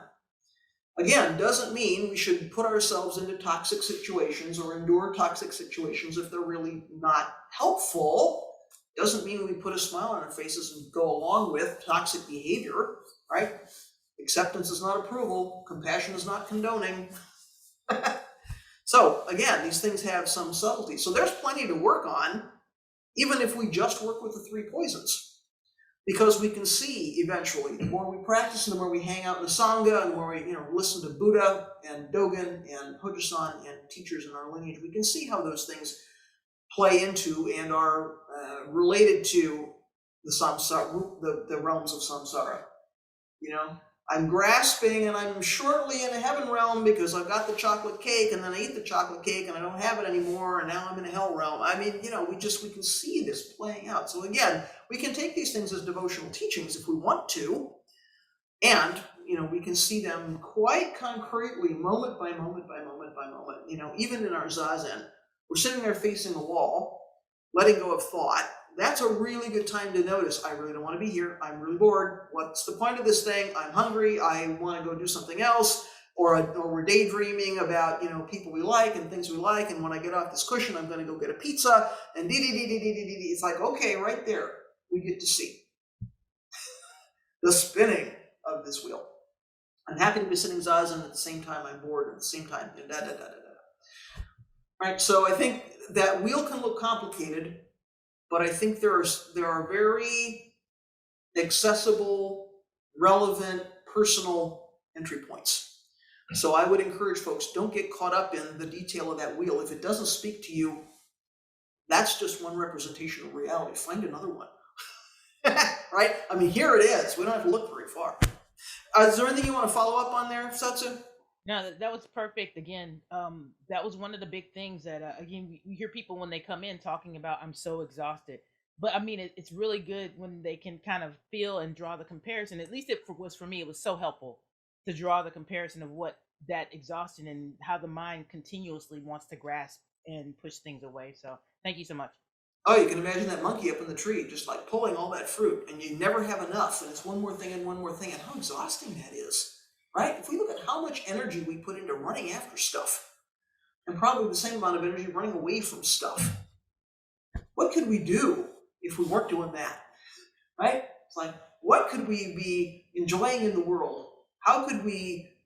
Again, doesn't mean we should put ourselves into toxic situations or endure toxic situations if they're really not helpful. Doesn't mean we put a smile on our faces and go along with toxic behavior, right? Acceptance is not approval. Compassion is not condoning. So again, these things have some subtlety. So there's plenty to work on, even if we just work with the three poisons. Because we can see eventually, the more we practice and the more we hang out in the Sangha and the more we listen to Buddha and Dogen and Hojo-san and teachers in our lineage, we can see how those things play into and are related to the samsara, the realms of samsara. I'm grasping and I'm shortly in a heaven realm because I've got the chocolate cake, and then I eat the chocolate cake and I don't have it anymore, and now I'm in a hell realm. I mean, we can see this playing out. So again, we can take these things as devotional teachings if we want to, and we can see them quite concretely, moment by moment by moment by moment. Even in our zazen, we're sitting there facing a wall, letting go of thought. That's a really good time to notice, I really don't want to be here. I'm really bored. What's the point of this thing? I'm hungry. I want to go do something else. Or we're daydreaming about, people we like and things we like. And when I get off this cushion, I'm going to go get a pizza. And It's like, okay, right there, we get to see the spinning of this wheel. I'm happy to be sitting zazen, at the same time I'm bored, at the same time, Right, so I think that wheel can look complicated, but I think there are very accessible relevant personal entry points. So I would encourage folks, don't get caught up in the detail of that wheel. If it doesn't speak to you, that's just one representation of reality. Find another one. Right? I mean, here it is. We don't have to look very far. Is there anything you want to follow up on there, Satsu? No, that was perfect. Again, that was one of the big things that, again, we hear people when they come in talking about, I'm so exhausted. But I mean, it's really good when they can kind of feel and draw the comparison. At least was for me, it was so helpful to draw the comparison of what that exhaustion and how the mind continuously wants to grasp and push things away. So thank you so much. Oh, you can imagine that monkey up in the tree, just like pulling all that fruit, and you never have enough, and it's one more thing and one more thing, and how exhausting that is, right? If we look at how much energy we put into running after stuff, and probably the same amount of energy running away from stuff, what could we do if we weren't doing that, right? It's like, what could we be enjoying in the world? How could we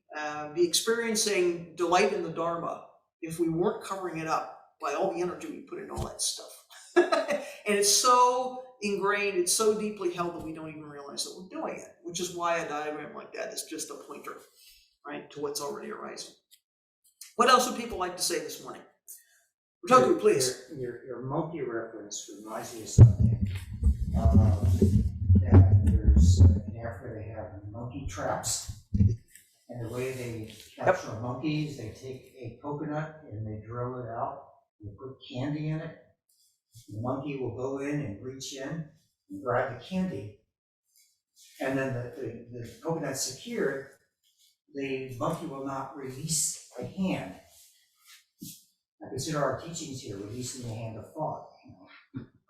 be experiencing delight in the Dharma if we weren't covering it up by all the energy we put into all that stuff? And it's so ingrained, it's so deeply held that we don't even realize that we're doing it, which is why a diagram like that is just a pointer, right, to what's already arising. What else would people like to say this morning? Rotoku, please. Your monkey reference reminds me of something. That there's in Africa they have monkey traps, and the way they capture monkeys, they take a coconut and they drill it out. They put candy in it. The monkey will go in and reach in and grab the candy, and then the coconut's secured. The monkey will not release a hand. I consider our teachings here releasing the hand of thought.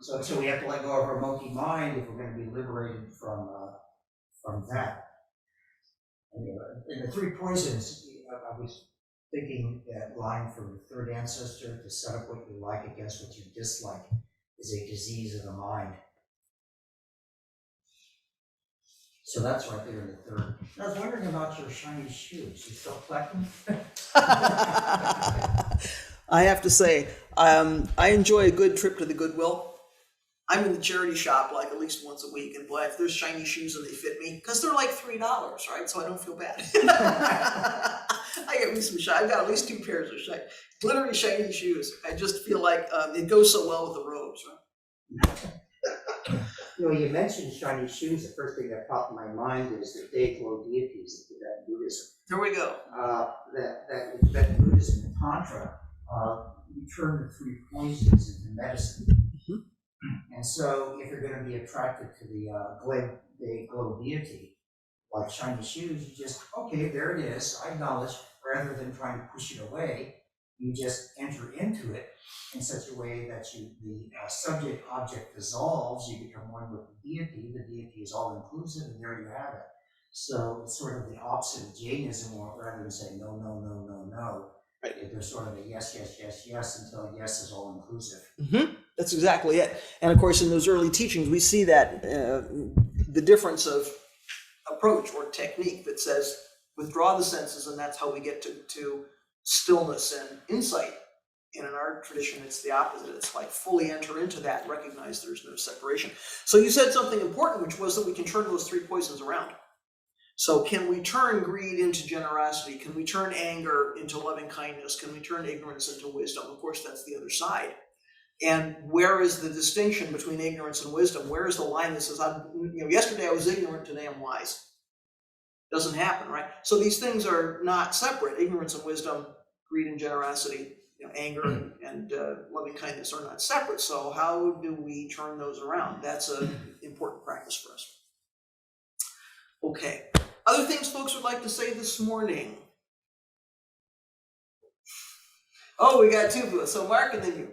So we have to let go of our monkey mind if we're going to be liberated from that. And the three poisons, I was thinking that line from the third ancestor, to set up what you like against what you dislike, is a disease of the mind. So that's right there in the third. I was wondering about your shiny shoes. You still collect them? I have to say, I enjoy a good trip to the Goodwill. I'm in the charity shop like at least once a week, and boy, if there's shiny shoes and they fit me, because they're like $3, right? So I don't feel bad. I get me some shiny. I've got at least 2 pairs of shiny, glittery shiny shoes. I just feel like it goes so well with the robes, right? You mentioned shiny shoes. The first thing that popped in my mind is the day-glow deities of Tibetan Buddhism. There we go. That in Tibetan Buddhism and Tantra, you turn the 3 poisons into medicine. And so if you're going to be attracted to the day-glow deity, like shiny shoes, you just, okay, there it is, I acknowledge, rather than trying to push it away, you just enter into it in such a way that the subject-object dissolves, you become one with the deity is all-inclusive, and there you have it. So it's sort of the opposite of Jainism, rather than saying no, no, no, no, no. Right. There's sort of a yes, yes, yes, yes, until yes is all-inclusive. Mm-hmm. That's exactly it. And of course, in those early teachings, we see that the difference of approach or technique that says withdraw the senses, and that's how we get to stillness and insight. And in our tradition, it's the opposite. It's like fully enter into that and recognize there's no separation. So you said something important, which was that we can turn those 3 poisons around. So can we turn greed into generosity? Can we turn anger into loving kindness? Can we turn ignorance into wisdom? Of course, that's the other side. And where is the distinction between ignorance and wisdom? Where is the line that says, yesterday I was ignorant, today I'm wise? Doesn't happen, right? So these things are not separate. Ignorance and wisdom, greed and generosity, anger and loving kindness are not separate. So how do we turn those around? That's an important practice for us. Okay. Other things folks would like to say this morning? Oh, we got 2 of us. So Mark and then you.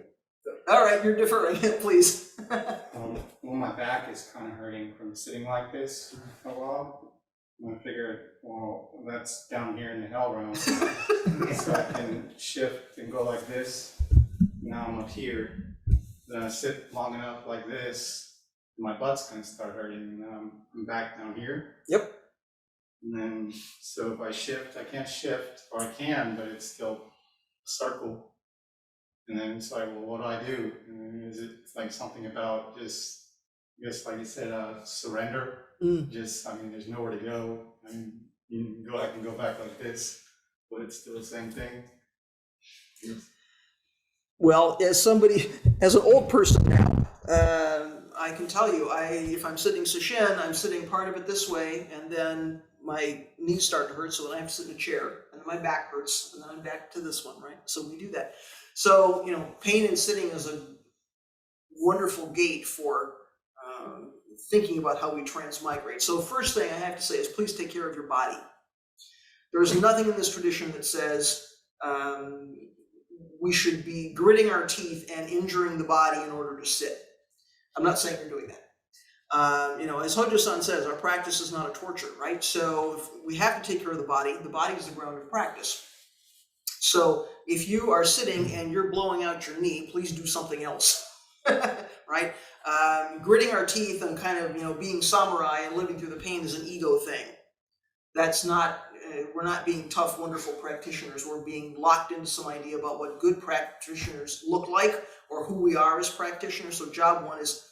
All right, you're deferring, please. Well, my back is kind of hurting from sitting like this for a while. And I figured, well, that's down here in the hell realm. So I can shift and go like this. Now I'm up here. Then I sit long enough like this, my butt's going to start hurting. And then I'm back down here. Yep. And then, so if I shift, I can't shift, or I can, but it's still a circle. And then it's like, well, what do I do? And is it like something about just guess like you said, surrender. Mm. Just, I mean, there's nowhere to go. I mean, I can go back like this, but it's still the same thing. Well, as an old person now, I can tell you, if I'm sitting sesshin, I'm sitting part of it this way, and then my knees start to hurt, so then I have to sit in a chair, and then my back hurts, and then I'm back to this one, right? So we do that. So, pain in sitting is a wonderful gate for thinking about how we transmigrate. So first thing I have to say is please take care of your body. There's nothing in this tradition that says we should be gritting our teeth and injuring the body in order to sit. I'm not saying you're doing that. As Hojo-san says, our practice is not a torture, right? So if we have to take care of the body is the ground of practice. So if you are sitting and you're blowing out your knee, please do something else, right? Gritting our teeth and kind of, being samurai and living through the pain is an ego thing. That's not, we're not being tough, wonderful practitioners. We're being locked into some idea about what good practitioners look like or who we are as practitioners. So job one is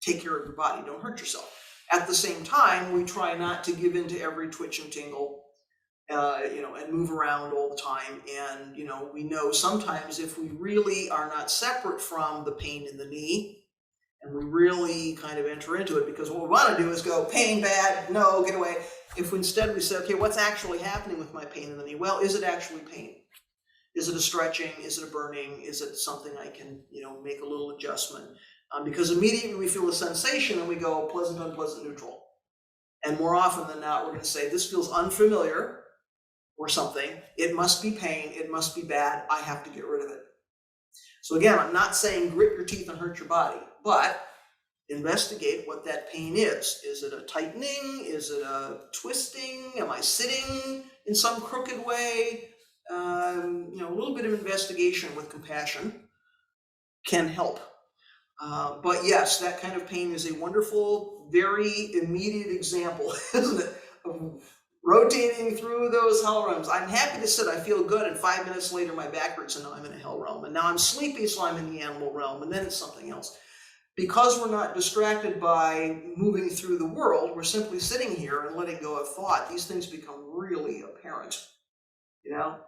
take care of your body, don't hurt yourself. At the same time, we try not to give in to every twitch and tingle, and move around all the time. And, we know sometimes if we really are not separate from the pain in the knee, and we really kind of enter into it, because what we want to do is go, pain bad, no, get away. If instead we say, okay, what's actually happening with my pain in the knee? Well, is it actually pain? Is it a stretching? Is it a burning? Is it something I can, make a little adjustment? Because immediately we feel a sensation and we go pleasant, unpleasant, neutral. And more often than not, we're going to say, this feels unfamiliar or something. It must be pain. It must be bad. I have to get rid of it. So again, I'm not saying grit your teeth and hurt your body, but investigate what that pain is. Is it a tightening? Is it a twisting? Am I sitting in some crooked way? A little bit of investigation with compassion can help. But yes, that kind of pain is a wonderful, very immediate example, isn't it, of rotating through those hell realms. I'm happy to sit, I feel good, and 5 minutes later my back hurts and now I'm in a hell realm. And now I'm sleepy, so I'm in the animal realm, and then it's something else. Because we're not distracted by moving through the world, we're simply sitting here and letting go of thought. These things become really apparent.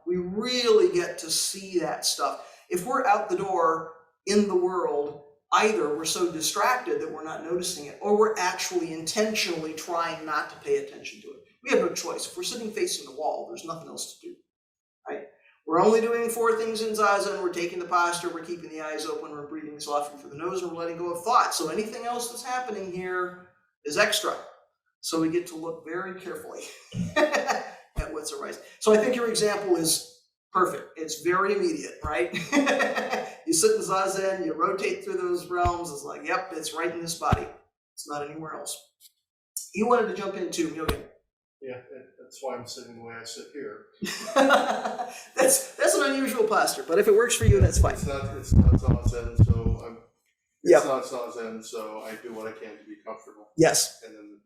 We really get to see that stuff. If we're out the door in the world, either we're so distracted that we're not noticing it, or we're actually intentionally trying not to pay attention to it. We have no choice. If we're sitting facing the wall, there's nothing else to do, right? We're only doing 4 things in Zazen. We're taking the posture, we're keeping the eyes open, we're breathing softly through the nose, and we're letting go of thought. So anything else that's happening here is extra. So we get to look very carefully at what's arising. So I think your example is perfect. It's very immediate, right? You sit in Zazen, you rotate through those realms. It's like, yep, it's right in this body. It's not anywhere else. You wanted to jump into Myogen. Yeah, that's why I'm sitting the way I sit here. That's an unusual posture, but if it works for you, that's fine. It's not Zazen, so Yep. not Zazen, so I do what I can to be comfortable. Yes. And then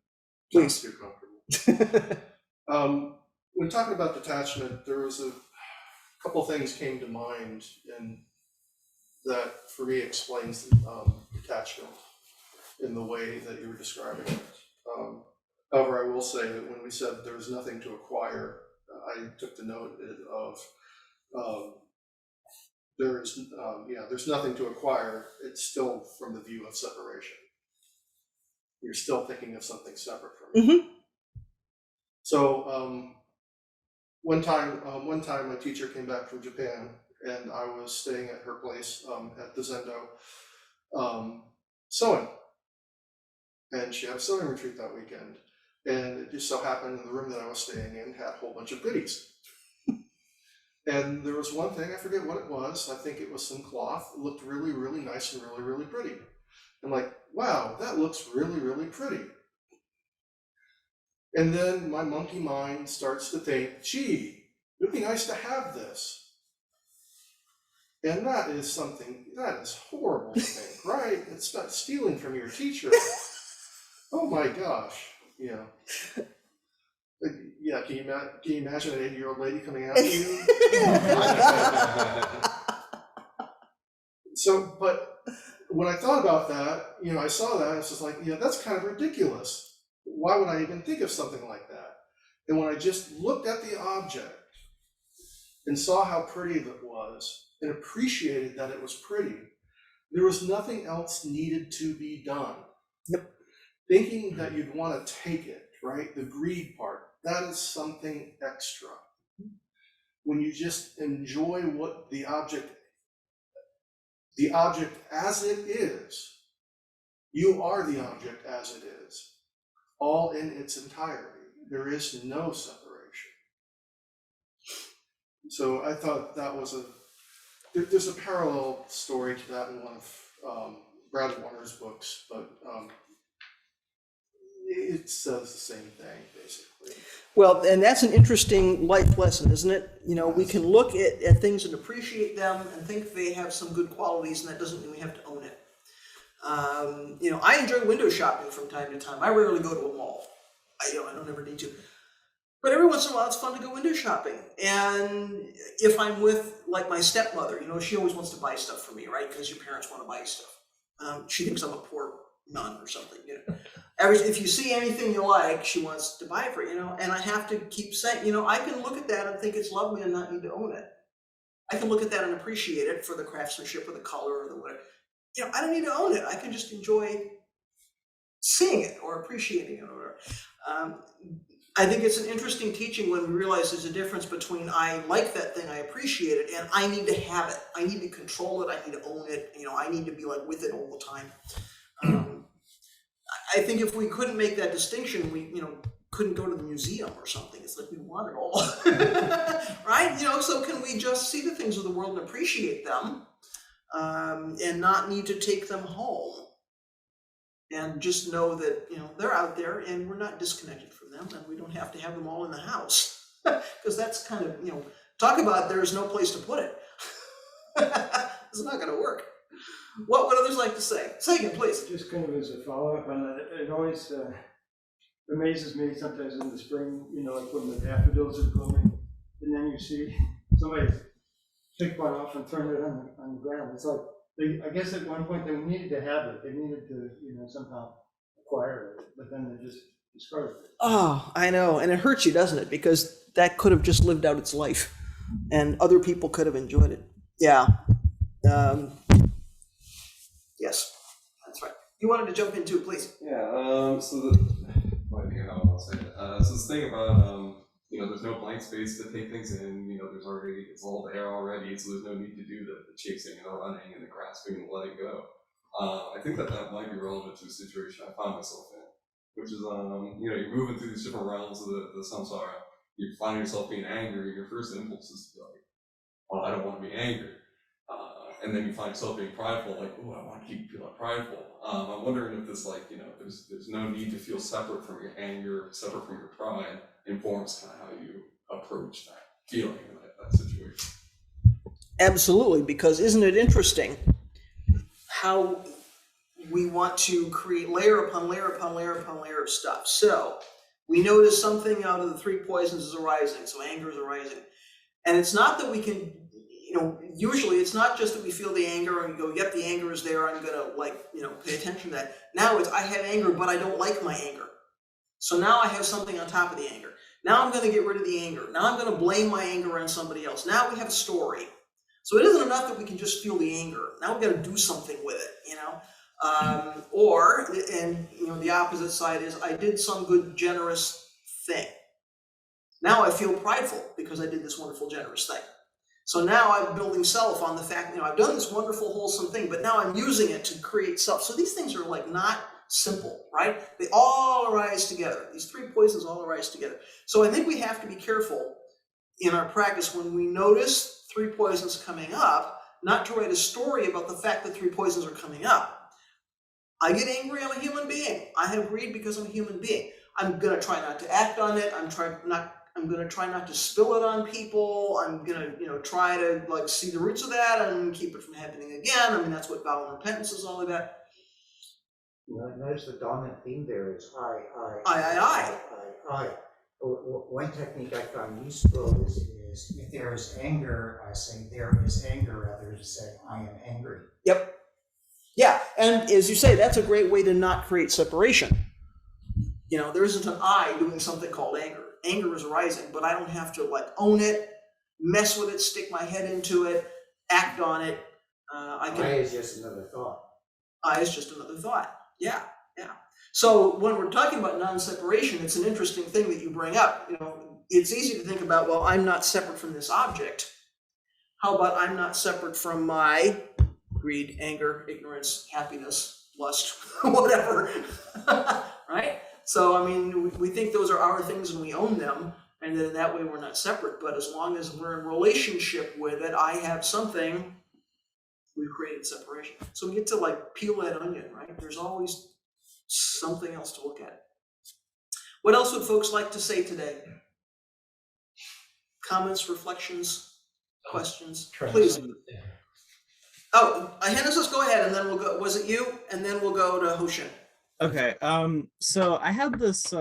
Please. not too comfortable. When talking about detachment, there was a couple things came to mind, and that for me explains detachment in the way that you were describing it. However, I will say that when we said there was nothing to acquire, I took the note of there's nothing to acquire. It's still from the view of separation. You're still thinking of something separate from it. Mm-hmm. So one time my teacher came back from Japan, and I was staying at her place at the Zendo sewing, and she had a sewing retreat that weekend. And it just so happened in the room that I was staying in had a whole bunch of goodies. And there was one thing, I forget what it was. I think it was some cloth. It looked really, really nice and really, really pretty. I'm like, wow, that looks really, really pretty. And then my monkey mind starts to think, gee, it would be nice to have this. And that is horrible to think, right? It's not stealing from your teacher. Oh my gosh. Yeah, can you imagine an 80-year-old lady coming after you? So, but when I thought about that, I saw that, it's just like, that's kind of ridiculous. Why would I even think of something like that? And when I just looked at the object and saw how pretty it was and appreciated that it was pretty, there was nothing else needed to be done. Yep. Thinking that you'd want to take it, right? The greed part, that is something extra. When you just enjoy what the object as it is, you are the object as it is, all in its entirety. There is no separation. So I thought that was there's a parallel story to that in one of Brad Warner's books, but it says the same thing, basically. Well, and that's an interesting life lesson, isn't it? We can look at things and appreciate them and think they have some good qualities, and that doesn't mean we have to own it. I enjoy window shopping from time to time. I rarely go to a mall. I don't ever need to. But every once in a while, it's fun to go window shopping. And if I'm with, like, my stepmother, she always wants to buy stuff for me, right? Because your parents want to buy stuff. She thinks I'm a poor nun or something, If you see anything you like, she wants to buy it for you, and I have to keep saying, I can look at that and think it's lovely and not need to own it. I can look at that and appreciate it for the craftsmanship or the color or the whatever. I don't need to own it. I can just enjoy seeing it or appreciating it or whatever. I think it's an interesting teaching when we realize there's a difference between I like that thing, I appreciate it, and I need to have it. I need to control it. I need to own it. I need to be like with it all the time. I think if we couldn't make that distinction, we couldn't go to the museum or something. It's like we want it all, right? So can we just see the things of the world and appreciate them, and not need to take them home, and just know that they're out there and we're not disconnected from them, and we don't have to have them all in the house, because that's kind of talk about there's no place to put it. It's not going to work. What would others like to say? Say again, please. Just kind of as a follow-up on that, it always amazes me sometimes in the spring, like when the daffodils are blooming, and then you see somebody pick one off and turn it on the ground. It's like, I guess at one point they needed to have it. They needed to, somehow acquire it, but then they just discarded it. Oh, I know. And it hurts you, doesn't it? Because that could have just lived out its life and other people could have enjoyed it. Yeah. Yes, that's right. You wanted to jump in too, please. Yeah, I think how I want to say it. So this thing about, there's no blank space to take things in, it's all there already, so there's no need to do the chasing and the running and the grasping and letting go. I think that might be relevant to the situation I find myself in, which is, you're moving through these different realms of the samsara, you find yourself being angry, and your first impulse is to be like, well, I don't want to be angry. And then you find yourself being prideful, like, oh, I want to keep feeling prideful. I'm wondering if this, there's no need to feel separate from your anger, separate from your pride, informs kind of how you approach that feeling in that situation. Absolutely, because isn't it interesting how we want to create layer upon layer upon layer upon layer of stuff. So we notice something out of the three poisons is arising, so anger is arising. And it's not that we can, usually it's not just that we feel the anger and we go, yep, the anger is there, I'm gonna pay attention to that. Now it's, I have anger, but I don't like my anger. So now I have something on top of the anger. Now I'm gonna get rid of the anger. Now I'm gonna blame my anger on somebody else. Now we have a story. So it isn't enough that we can just feel the anger. Now we gotta do something with it, the opposite side is I did some good, generous thing. Now I feel prideful because I did this wonderful, generous thing. So now I'm building self on the fact, I've done this wonderful, wholesome thing, but now I'm using it to create self. So these things are not simple, right? They all arise together. These three poisons all arise together. So I think we have to be careful in our practice when we notice three poisons coming up, not to write a story about the fact that three poisons are coming up. I get angry, I'm a human being. I have greed because I'm a human being. I'm gonna try not to act on it. I'm gonna try not to spill it on people. I'm gonna, try to see the roots of that and keep it from happening again. That's what vow and repentance is all about. Notice the dominant theme there is I. One technique I found useful is if there is anger, I say there is anger rather than say I am angry. Yep. Yeah, and as you say, that's a great way to not create separation. You know, there isn't an I doing something called anger. Anger is arising, but I don't have to like own it, mess with it, stick my head into it, act on it. I is just another thought. I is just another thought. Yeah, yeah. So when we're talking about non-separation, it's an interesting thing that you bring up. You know, it's easy to think about, well, I'm not separate from this object. How about I'm not separate from my greed, anger, ignorance, happiness, lust, whatever, right? So, I mean, we think those are our things and we own them, and then that way we're not separate. But as long as we're in relationship with it, I have something, we've created separation. So we get to like peel that onion, right? There's always something else to look at. What else would folks like to say today? Comments, reflections, questions, please. Oh, Hennessus, go ahead, and then we'll go. Was it you? And then we'll go to Hoshin. Okay. So I had this.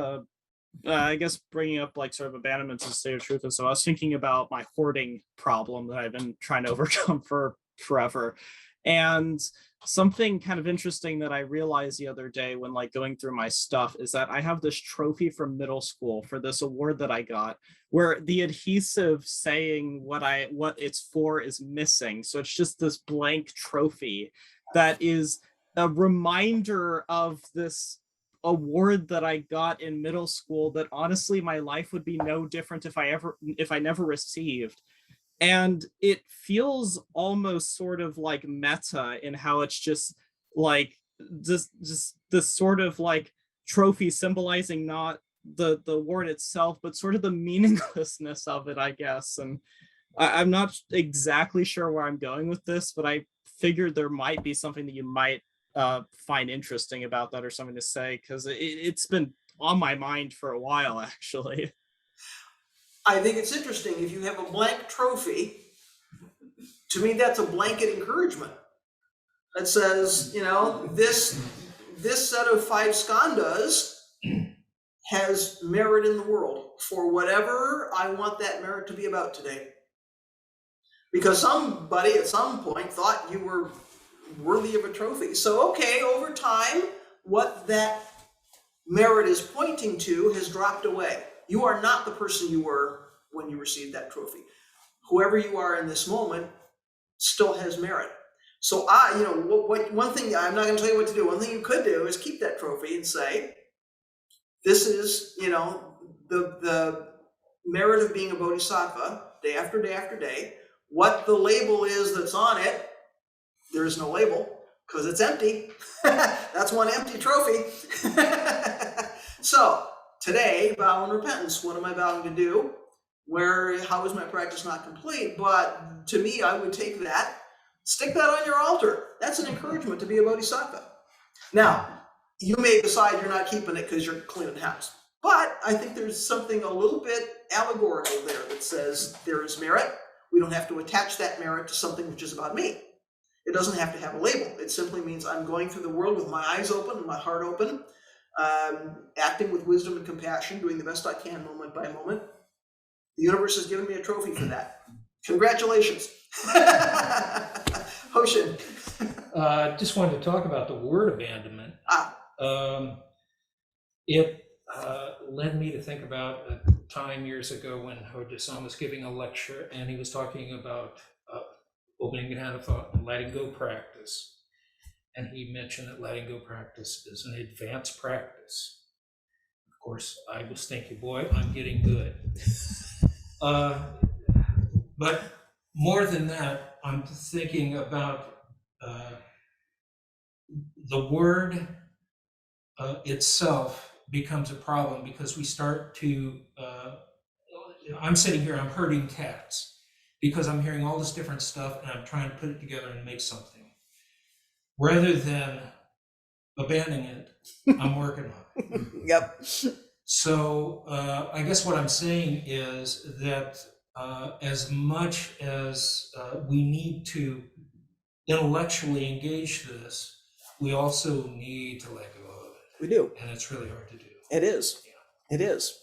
I guess bringing up like sort of abandonment to the state of truth, and so I was thinking about my hoarding problem that I've been trying to overcome for forever, and something kind of interesting that I realized the other day when like going through my stuff is that I have this trophy from middle school for this award that I got, where the adhesive saying what it's for is missing. So it's just this blank trophy that is a reminder of this award that I got in middle school that honestly my life would be no different if I never received. And it feels almost sort of like meta in how it's just like just this sort of like trophy symbolizing not the award itself, but sort of the meaninglessness of it, I guess. And I'm not exactly sure where I'm going with this, but I figured there might be something that you might find interesting about that or something to say, because it's been on my mind for a while, actually. I think it's interesting. If you have a blank trophy, to me, that's a blanket encouragement that says, you know, this set of 5 skandhas has merit in the world for whatever I want that merit to be about today. Because somebody at some point thought you were worthy of a trophy. So, okay, over time, what that merit is pointing to has dropped away. You are not the person you were when you received that trophy. Whoever you are in this moment still has merit. So one thing, I'm not going to tell you what to do. One thing you could do is keep that trophy and say, this is, the merit of being a bodhisattva, day after day after day. What the label is that's on it, there is no label because it's empty. That's one empty trophy. So today, vow and repentance. What am I vowing to do? How is my practice not complete? But to me, I would take that, stick that on your altar. That's an encouragement to be a bodhisattva. Now, you may decide you're not keeping it because you're cleaning house. But I think there's something a little bit allegorical there that says there is merit. We don't have to attach that merit to something which is about me. It doesn't have to have a label. It simply means I'm going through the world with my eyes open and my heart open, acting with wisdom and compassion, doing the best I can moment by moment. The universe has given me a trophy for that. Congratulations. Hoshin. Just wanted to talk about the word abandonment. It led me to think about a time years ago when Hojo-san was giving a lecture and he was talking about opening hand of thought and letting go practice. And he mentioned that letting go practice is an advanced practice. Of course, I was thinking, boy, I'm getting good. But more than that, I'm thinking about the word itself becomes a problem because we start to, I'm sitting here, I'm herding cats because I'm hearing all this different stuff and I'm trying to put it together and make something. Rather than abandoning it, I'm working on it. Yep. So I guess what I'm saying is that as much as we need to intellectually engage this, we also need to let go of it. We do. And it's really hard to do. It is. Yeah. It is.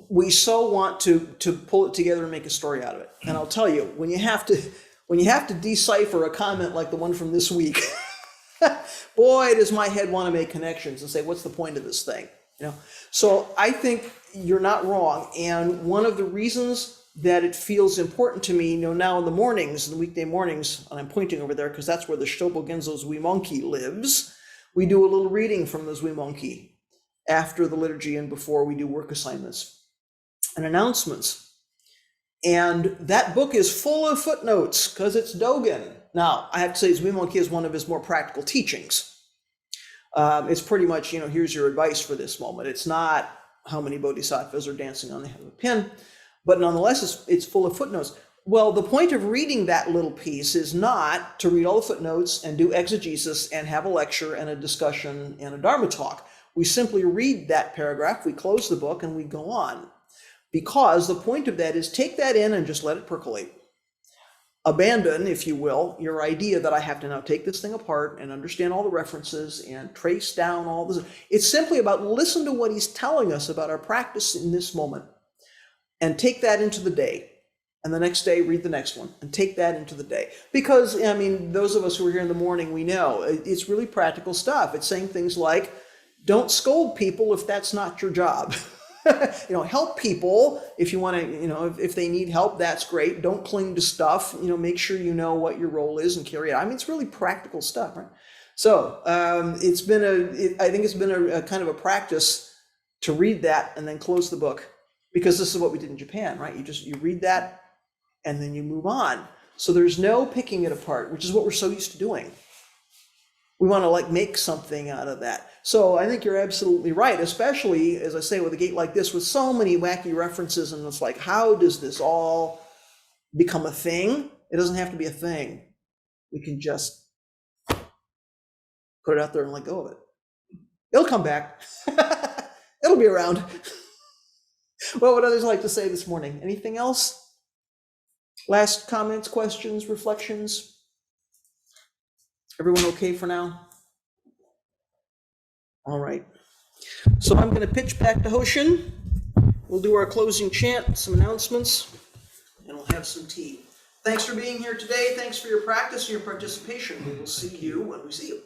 We so want to pull it together and make a story out of it. And I'll tell you, when you have to, when you have to decipher a comment like the one from this week, boy, does my head want to make connections and say, what's the point of this thing? So I think you're not wrong. And one of the reasons that it feels important to me, now in the mornings, in the weekday mornings, and I'm pointing over there because that's where the Shobo Genzo Zui Monkey lives, we do a little reading from the Zui Monkey after the liturgy and before we do work assignments and announcements. And that book is full of footnotes because it's Dogen. Now, I have to say, Zui Monkey is one of his more practical teachings. It's pretty much, here's your advice for this moment. It's not how many bodhisattvas are dancing on the head of a pin, but nonetheless, it's full of footnotes. Well, the point of reading that little piece is not to read all the footnotes and do exegesis and have a lecture and a discussion and a Dharma talk. We simply read that paragraph, we close the book, and we go on. Because the point of that is take that in and just let it percolate. Abandon, if you will, your idea that I have to now take this thing apart and understand all the references and trace down all this. It's simply about listen to what he's telling us about our practice in this moment and take that into the day. And the next day, read the next one and take that into the day. Because, those of us who are here in the morning, we know it's really practical stuff. It's saying things like, don't scold people if that's not your job. Help people if you want to, if they need help, that's great. Don't cling to stuff, make sure you know what your role is and carry it out. It's really practical stuff, right? So I think it's been a kind of a practice to read that and then close the book, because this is what we did in Japan, right? You read that and then you move on. So there's no picking it apart, which is what we're so used to doing. We want to make something out of that. So I think you're absolutely right, especially, as I say, with a gate like this with so many wacky references, and it's like, how does this all become a thing? It doesn't have to be a thing. We can just put it out there and let go of it. It'll come back. It'll be around. What would others like to say this morning? Anything else? Last comments, questions, reflections? Everyone okay for now? All right. So I'm going to pitch back to Hoshin. We'll do our closing chant, some announcements, and we'll have some tea. Thanks for being here today. Thanks for your practice and your participation. We will see you when we see you.